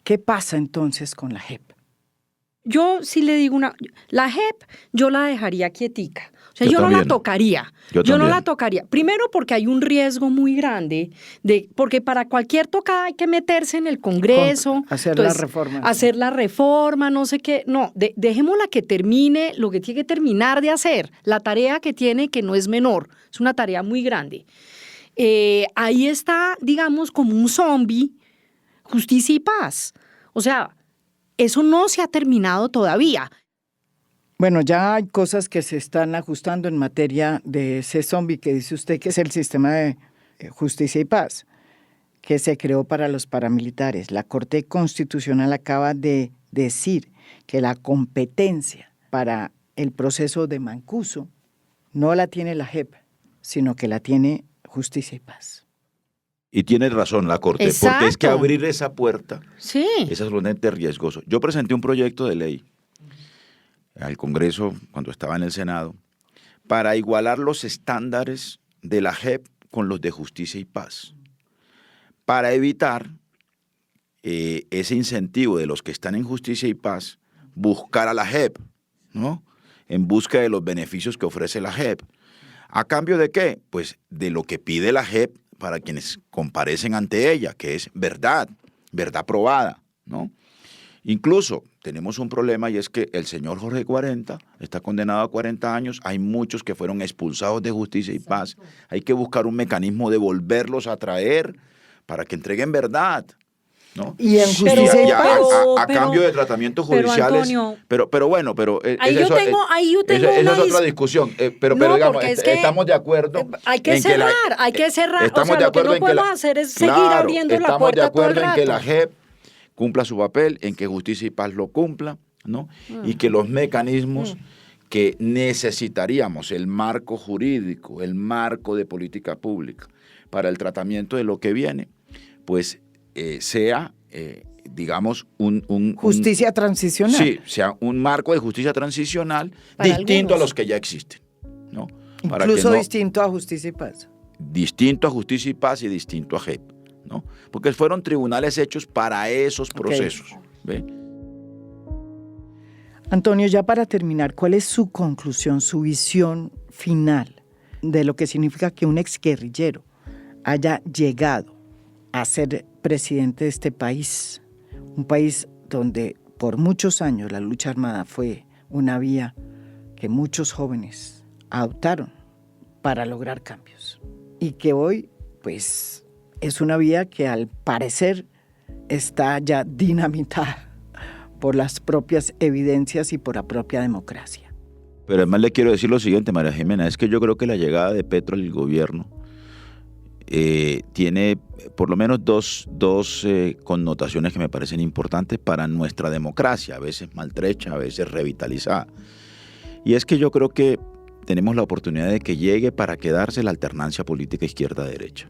¿Qué pasa entonces con la JEP? Yo sí le digo la JEP yo la dejaría quietica. O sea, yo no la tocaría. Yo no la tocaría. Primero porque hay un riesgo muy grande porque para cualquier tocada hay que meterse en el Congreso. Hacer la reforma. Hacer la reforma, no sé qué. No, dejémosla que termine lo que tiene que terminar de hacer. La tarea que tiene, que no es menor. Es una tarea muy grande. Ahí está, digamos, como un zombie, justicia y paz. O sea, eso no se ha terminado todavía. Bueno, ya hay cosas que se están ajustando en materia de ese zombie que dice usted que es el sistema de justicia y paz, que se creó para los paramilitares. La Corte Constitucional acaba de decir que la competencia para el proceso de Mancuso no la tiene la JEP, sino que la tiene Justicia y Paz. Y tiene razón la Corte, Exacto. porque es que abrir esa puerta Sí. es absolutamente riesgoso. Yo presenté un proyecto de ley al Congreso cuando estaba en el Senado para igualar los estándares de la JEP con los de Justicia y Paz, para evitar ese incentivo de los que están en Justicia y Paz buscar a la JEP, ¿no? En busca de los beneficios que ofrece la JEP. ¿A cambio de qué? Pues de lo que pide la JEP para quienes comparecen ante ella, que es verdad probada, ¿no? Incluso tenemos un problema y es que el señor Jorge 40 está condenado a 40 años, hay muchos que fueron expulsados de Justicia y Paz, hay que buscar un mecanismo de volverlos a traer para que entreguen verdad, ¿no? Y en Justicia y Paz. A cambio de tratamientos judiciales. Pero bueno, ahí yo tengo esa es una otra discusión. Pero No, digamos, porque es que estamos de acuerdo. hay que cerrar. Estamos O sea, de lo que acuerdo no en que podemos hacer es seguir abriendo la estamos de puerta todo el acuerdo en que la rato. JEP cumpla su papel, en que Justicia y Paz lo cumpla, ¿no? Y que los mecanismos que necesitaríamos, el marco jurídico, el marco de política pública para el tratamiento de lo que viene, pues sea, digamos, Justicia transicional. Sí, sea un marco de justicia transicional Para distinto algunos. a los que ya existen, ¿no? Para Incluso que no- distinto a Justicia y Paz. distinto a Justicia y Paz y distinto a JEP, ¿no? Porque fueron tribunales hechos para esos procesos, ¿ve? Antonio, ya para terminar, ¿cuál es su conclusión, su visión final de lo que significa que un exguerrillero haya llegado a ser presidente de este país? Un país donde por muchos años la lucha armada fue una vía que muchos jóvenes adoptaron para lograr cambios y que hoy, pues, es una vía que al parecer está ya dinamitada por las propias evidencias y por la propia democracia. Pero además le quiero decir lo siguiente, María Jimena, es que yo creo que la llegada de Petro al gobierno tiene por lo menos dos connotaciones que me parecen importantes para nuestra democracia, a veces maltrecha, a veces revitalizada. Y es que yo creo que tenemos la oportunidad de que llegue para quedarse la alternancia política izquierda-derecha.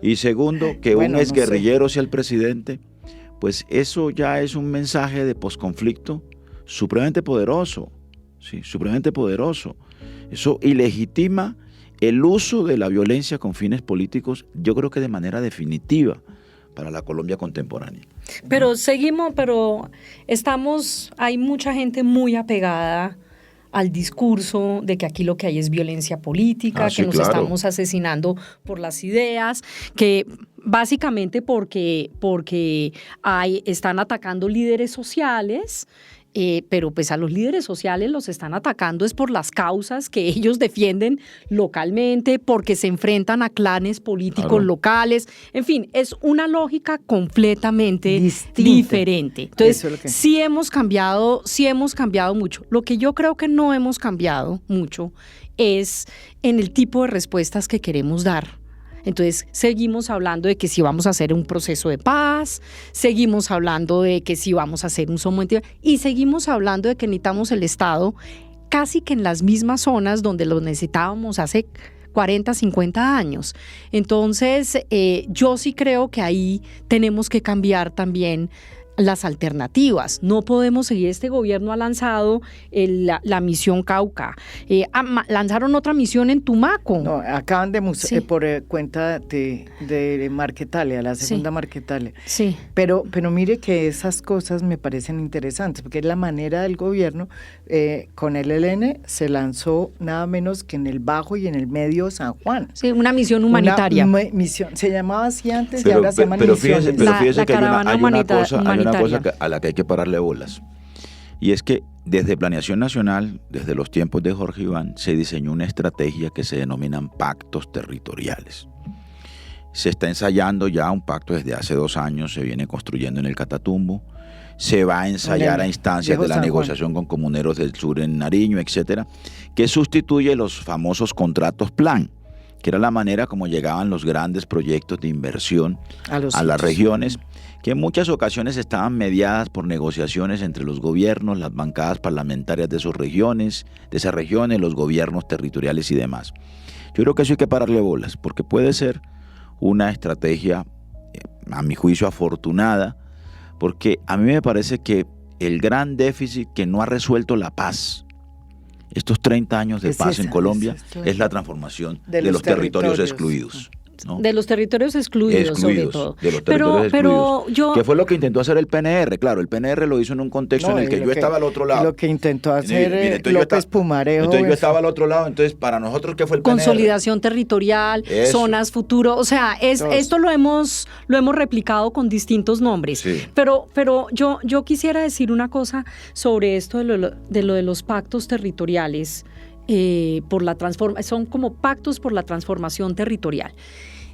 Y segundo, que Bueno, un no exguerrillero sea el presidente, pues eso ya es un mensaje de posconflicto supremamente poderoso, ¿sí? Supremamente poderoso. Eso ilegitima el uso de la violencia con fines políticos, yo creo que de manera definitiva para la Colombia contemporánea. Pero hay mucha gente muy apegada al discurso de que aquí lo que hay es violencia política, Sí, que nos claro. estamos asesinando por las ideas, que básicamente porque están atacando líderes sociales, pero pues a los líderes sociales los están atacando es por las causas que ellos defienden localmente, porque se enfrentan a clanes políticos Claro. locales, en fin, es una lógica completamente Distinta. diferente. Entonces, Eso es lo que- sí hemos cambiado mucho. Lo que yo creo que no hemos cambiado mucho es en el tipo de respuestas que queremos dar. Entonces, seguimos hablando de que si vamos a hacer un proceso de paz, seguimos hablando de que si vamos a hacer un sometido y seguimos hablando de que necesitamos el Estado casi que en las mismas zonas donde lo necesitábamos hace 40, 50 años. Entonces, yo sí creo que ahí tenemos que cambiar también las alternativas. No podemos seguir. Este gobierno ha lanzado la misión Cauca. Lanzaron otra misión en Tumaco. No, acaban de Sí. por cuenta de Marquetalia, la segunda Sí. Marquetalia. Sí. Pero mire que esas cosas me parecen interesantes, porque es la manera del gobierno. Con el ELN se lanzó nada menos que en el Bajo y en el Medio San Juan. Sí, una misión humanitaria. Una misión, se llamaba así antes y ahora se llama misiones. Fíjese La que caravana hay una cosa humanitaria. a la que hay que pararle bolas. Y es que desde Planeación Nacional, desde los tiempos de Jorge Iván, se diseñó una estrategia que se denominan pactos territoriales. Se está ensayando ya un pacto desde hace 2 años, se viene construyendo en el Catatumbo, se va a ensayar En el a instancias Viejo de la San Juan. negociación con comuneros del sur en Nariño, etcétera, que sustituye los famosos contratos plan, que era la manera como llegaban los grandes proyectos de inversión a las sitios. regiones, que en muchas ocasiones estaban mediadas por negociaciones entre los gobiernos, las bancadas parlamentarias de esas regiones, los gobiernos territoriales y demás. Yo creo que eso hay que pararle bolas, porque puede ser una estrategia, a mi juicio, afortunada, porque a mí me parece que el gran déficit que no ha resuelto la paz, estos 30 años de paz en Colombia, es la transformación de los territorios excluidos, ¿no? De los territorios excluidos, sobre todo. De los territorios pero excluidos. Que fue lo que intentó hacer el PNR. Claro, el PNR lo hizo en un contexto en el que yo estaba al otro lado. Lo que intentó hacer López Pumarejo. Entonces yo estaba al otro lado. Entonces, para nosotros, ¿qué fue el PNR? Consolidación territorial, zonas futuro. O sea, esto lo hemos replicado con distintos nombres. Sí. Pero yo quisiera decir una cosa sobre esto de los pactos territoriales. Son como pactos por la transformación territorial,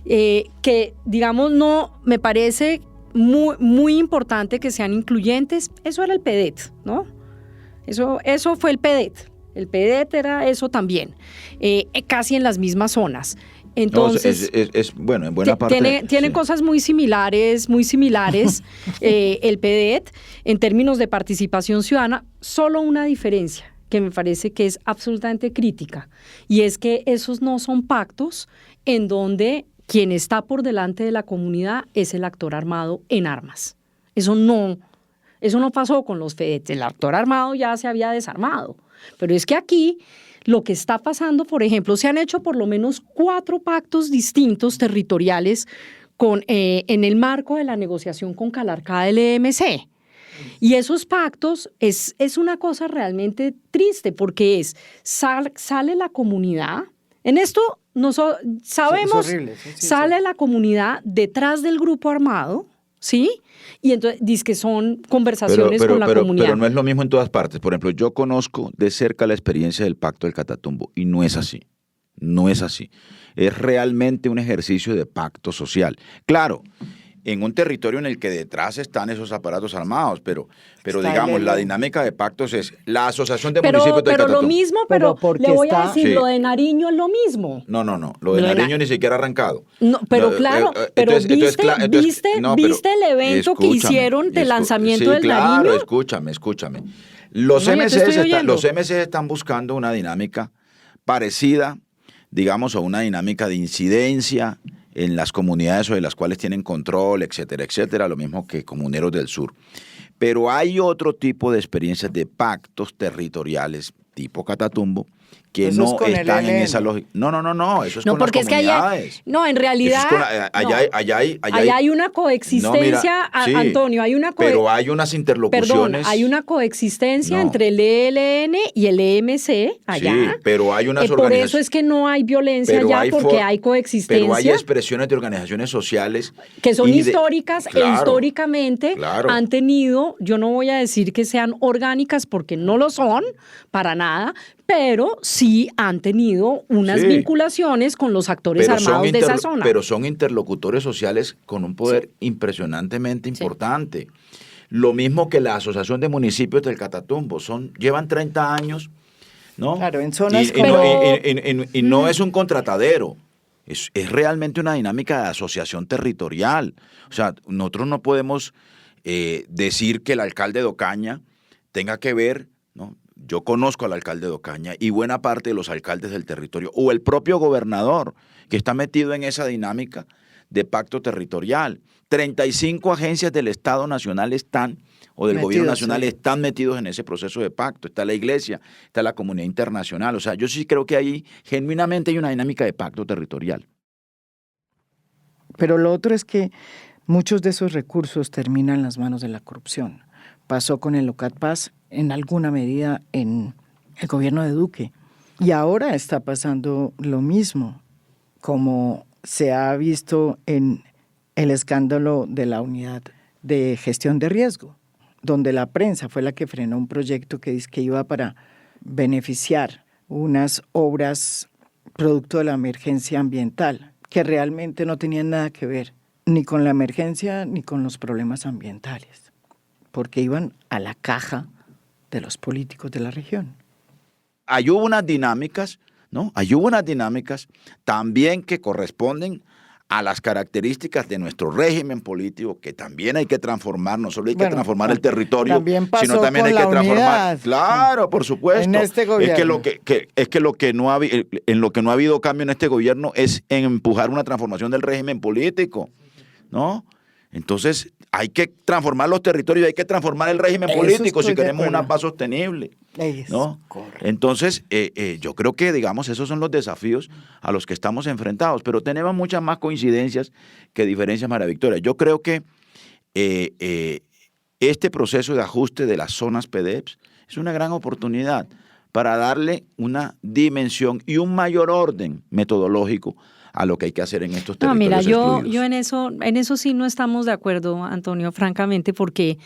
que digamos no me parece muy importante que sean incluyentes. Eso era el PEDET, ¿no? Eso fue el PEDET era eso también, casi en las mismas zonas. Entonces, bueno, en buena parte tiene cosas muy similares el PEDET en términos de participación ciudadana. Solo una diferencia que me parece que es absolutamente crítica, y es que esos no son pactos en donde quien está por delante de la comunidad es el actor armado en armas. Eso no pasó con los FEDET. El actor armado ya se había desarmado. Pero es que aquí lo que está pasando, por ejemplo, se han hecho por lo menos 4 pactos distintos territoriales en el marco de la negociación con Calarcá del EMC. Y esos pactos es una cosa realmente triste, porque sale la comunidad, en esto sabemos, sale la comunidad detrás del grupo armado, ¿sí? Y entonces dice que son conversaciones con la comunidad. Pero no es lo mismo en todas partes. Por ejemplo, yo conozco de cerca la experiencia del Pacto del Catatumbo, y no es así. No es así. Es realmente un ejercicio de pacto social. Claro, en un territorio en el que detrás están esos aparatos armados, pero digamos, la dinámica de pactos es la Asociación de Municipios del Catatumbo. Pero lo mismo, le voy a decir, lo de Nariño es lo mismo. No, lo de Nariño ni siquiera ha arrancado. No, pero claro, ¿viste el evento que hicieron de lanzamiento del Nariño? Claro, escúchame. Los MCs están buscando una dinámica parecida, digamos, a una dinámica de incidencia en las comunidades sobre las cuales tienen control, etcétera, lo mismo que Comuneros del Sur. Pero hay otro tipo de experiencias de pactos territoriales tipo Catatumbo que eso no están en esa lógica. No, eso es con las comunidades. En realidad, allá hay una coexistencia, Antonio, hay una pero hay unas interlocuciones. Hay una coexistencia entre el ELN y el EMC allá. Sí, pero hay unas organizaciones. Por eso es que no hay violencia allá, porque hay coexistencia. Pero hay expresiones de organizaciones sociales que son históricas e históricamente han tenido, yo no voy a decir que sean orgánicas porque no lo son, para nada, pero sí han tenido unas vinculaciones con los actores armados de esa zona. Pero son interlocutores sociales con un poder impresionantemente importante. Lo mismo que la Asociación de Municipios del Catatumbo. Llevan 30 años, ¿no? Claro, en zonas y no es un contratadero. Es realmente una dinámica de asociación territorial. O sea, nosotros no podemos decir que el alcalde de Ocaña tenga que ver, ¿no? Yo conozco al alcalde de Ocaña y buena parte de los alcaldes del territorio, o el propio gobernador, que está metido en esa dinámica de pacto territorial. 35 agencias del Estado Nacional del Gobierno Nacional están metidos en ese proceso de pacto. Está la Iglesia, está la comunidad internacional. O sea, yo sí creo que ahí genuinamente hay una dinámica de pacto territorial. Pero lo otro es que muchos de esos recursos terminan en las manos de la corrupción. Pasó con el OCATPAS en alguna medida en el gobierno de Duque. Y ahora está pasando lo mismo, como se ha visto en el escándalo de la unidad de gestión de riesgo, donde la prensa fue la que frenó un proyecto que iba para beneficiar unas obras producto de la emergencia ambiental, que realmente no tenían nada que ver ni con la emergencia ni con los problemas ambientales, porque iban a la caja de los políticos de la región. Ahí hubo unas dinámicas, ¿no? Ahí hubo unas dinámicas también que corresponden a las características de nuestro régimen político, que también hay que transformar, no solo hay que transformar el territorio, sino también hay que transformar, claro, por supuesto. En este gobierno. Es que lo que no ha habido cambio en este gobierno es en empujar una transformación del régimen político, ¿no? Entonces, hay que transformar los territorios, hay que transformar el régimen político si queremos una paz sostenible, ¿no? Entonces, yo creo que, digamos, esos son los desafíos a los que estamos enfrentados, pero tenemos muchas más coincidencias que diferencias, María Victoria. Yo creo que este proceso de ajuste de las zonas PDEPs es una gran oportunidad para darle una dimensión y un mayor orden metodológico a lo que hay que hacer en estos territorios excluidos. Yo en eso sí no estamos de acuerdo, Antonio, francamente, porque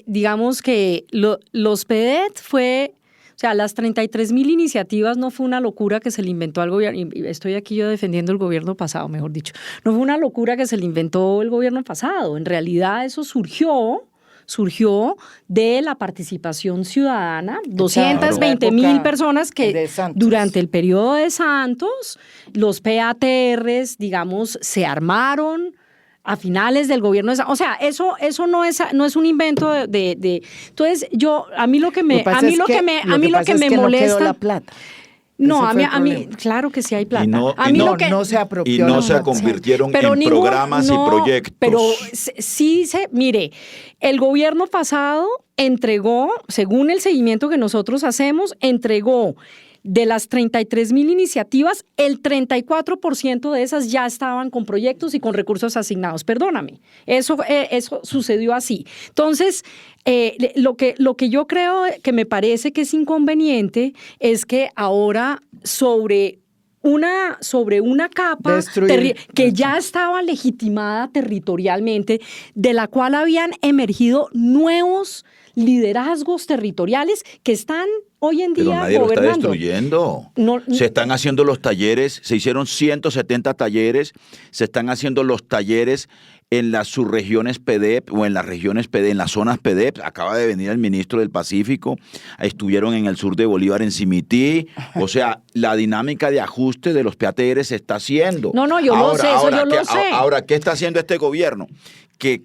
digamos que los PEDET fue, o sea, las 33.000 iniciativas no fue una locura que se le inventó al gobierno, y estoy aquí yo defendiendo el gobierno pasado, mejor dicho, no fue una locura que se le inventó el gobierno pasado, en realidad eso surgió de la participación ciudadana, 220.000 personas que durante el periodo de Santos, los PATRs, digamos, se armaron a finales del gobierno de Santos. O sea, eso no es un invento de entonces a mí lo que me molesta no quedó la plata. No, a mí, claro que sí hay plata. No se apropió. Y no se convirtieron en programas y proyectos. Pero sí mire, el gobierno pasado entregó, según el seguimiento que nosotros hacemos, entregó de las 33.000 iniciativas, el 34% de esas ya estaban con proyectos y con recursos asignados. Perdóname, eso sucedió así. Entonces, lo que yo creo que me parece que es inconveniente es que ahora sobre una capa que ya estaba legitimada territorialmente, de la cual habían emergido nuevos liderazgos territoriales que están hoy en día gobernando. Pero nadie lo está destruyendo. Se están haciendo los talleres, se hicieron 170 talleres, se están haciendo los talleres en las subregiones PEDEP o en las regiones PEDEP, en las zonas PEDEP. Acaba de venir el ministro del Pacífico, estuvieron en el sur de Bolívar, en Simití. O sea, la dinámica de ajuste de los PATR se está haciendo. Yo lo sé. Ahora, ¿qué está haciendo este gobierno? Que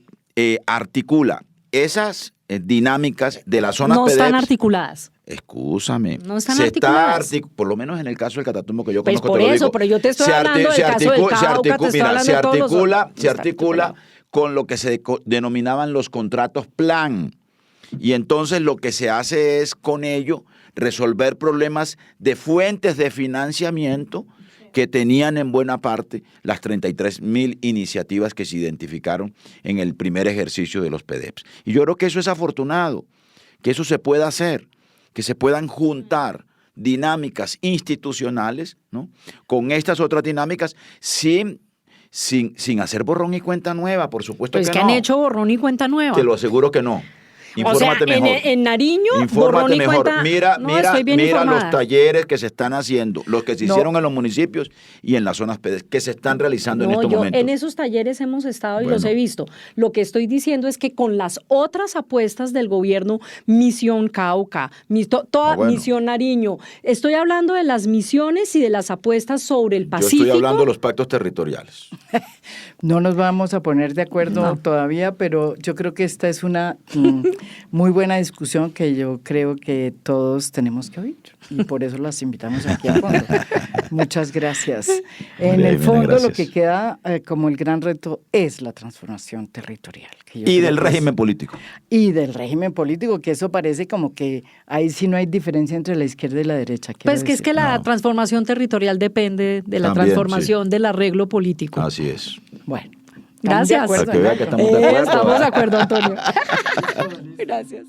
articula esas dinámicas de las zonas PEDEP. No están articuladas. Excúsame. No están articuladas. Por lo menos en el caso del Catatumbo que yo pues conozco. Por eso, pero yo te estoy hablando del caso del Cauca, se articula con lo que se denominaban los contratos plan. Y entonces lo que se hace es con ello resolver problemas de fuentes de financiamiento que tenían en buena parte las 33.000 iniciativas que se identificaron en el primer ejercicio de los PEDEPs. Y yo creo que eso es afortunado, que eso se pueda hacer, que se puedan juntar dinámicas institucionales, ¿no?, con estas otras dinámicas sin hacer borrón y cuenta nueva, por supuesto pues que no. Pues que han hecho borrón y cuenta nueva. Te lo aseguro que no. Infórmate mejor. En Nariño, infórmate mejor. Cuenta, mira los talleres que se están haciendo, los que se hicieron en los municipios y en las zonas que se están realizando en estos momentos. En esos talleres hemos estado y los he visto. Lo que estoy diciendo es que con las otras apuestas del gobierno, Misión Cauca, Misión Nariño, estoy hablando de las misiones y de las apuestas sobre el Pacífico. Yo estoy hablando de los pactos territoriales. No nos vamos a poner de acuerdo todavía, pero yo creo que esta es una muy buena discusión que yo creo que todos tenemos que oír y por eso las invitamos aquí a fondo. Muchas gracias. En el fondo lo que queda como el gran reto es la transformación territorial. Y del régimen político. Y del régimen político, que eso parece como que ahí sí no hay diferencia entre la izquierda y la derecha. Pues que es que la transformación territorial depende de la transformación del arreglo político. Así es. Bueno. Gracias. Para que vea que estamos de acuerdo. Estamos de acuerdo, Antonio. Gracias.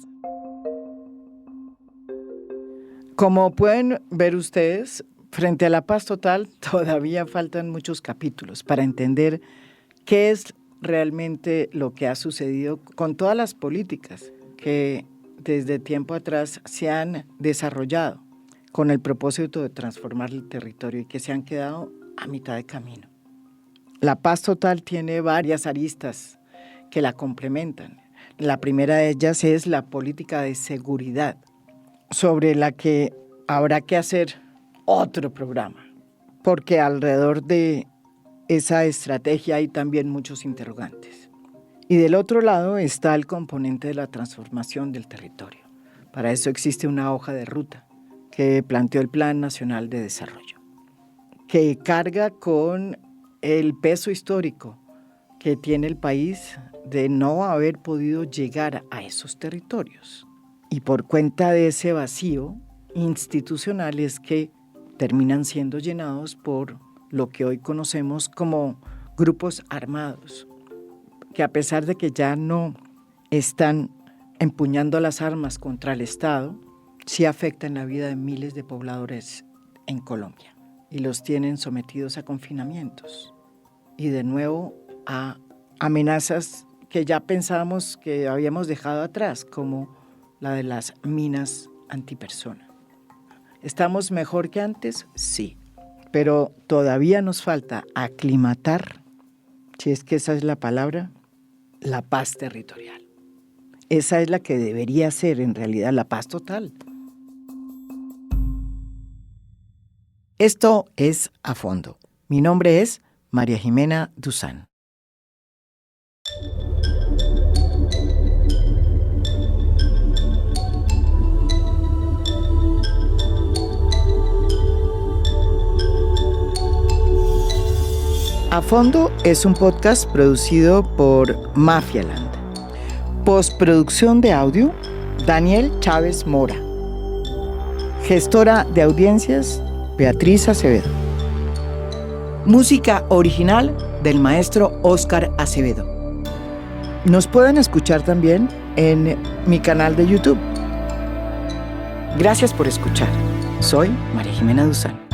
Como pueden ver ustedes, frente a la paz total todavía faltan muchos capítulos para entender qué es realmente lo que ha sucedido con todas las políticas que desde tiempo atrás se han desarrollado con el propósito de transformar el territorio y que se han quedado a mitad de camino. La paz total tiene varias aristas que la complementan. La primera de ellas es la política de seguridad, sobre la que habrá que hacer otro programa, porque alrededor de esa estrategia hay también muchos interrogantes. Y del otro lado está el componente de la transformación del territorio. Para eso existe una hoja de ruta que planteó el Plan Nacional de Desarrollo, que carga con el peso histórico que tiene el país de no haber podido llegar a esos territorios. Y por cuenta de ese vacío institucional es que terminan siendo llenados por lo que hoy conocemos como grupos armados, que a pesar de que ya no están empuñando las armas contra el Estado, sí afectan la vida de miles de pobladores en Colombia y los tienen sometidos a confinamientos y de nuevo a amenazas que ya pensábamos que habíamos dejado atrás, como la de las minas antipersona. ¿Estamos mejor que antes? Sí, pero todavía nos falta aclimatar, si es que esa es la palabra, la paz territorial. Esa es la que debería ser en realidad la paz total. Esto es A Fondo. Mi nombre es María Jimena Duzán. A Fondo es un podcast producido por Mafialand. Postproducción de audio, Daniel Chávez Mora. Gestora de audiencias, Beatriz Acevedo. Música original del maestro Óscar Acevedo. Nos pueden escuchar también en mi canal de YouTube. Gracias por escuchar. Soy María Jimena Duzán.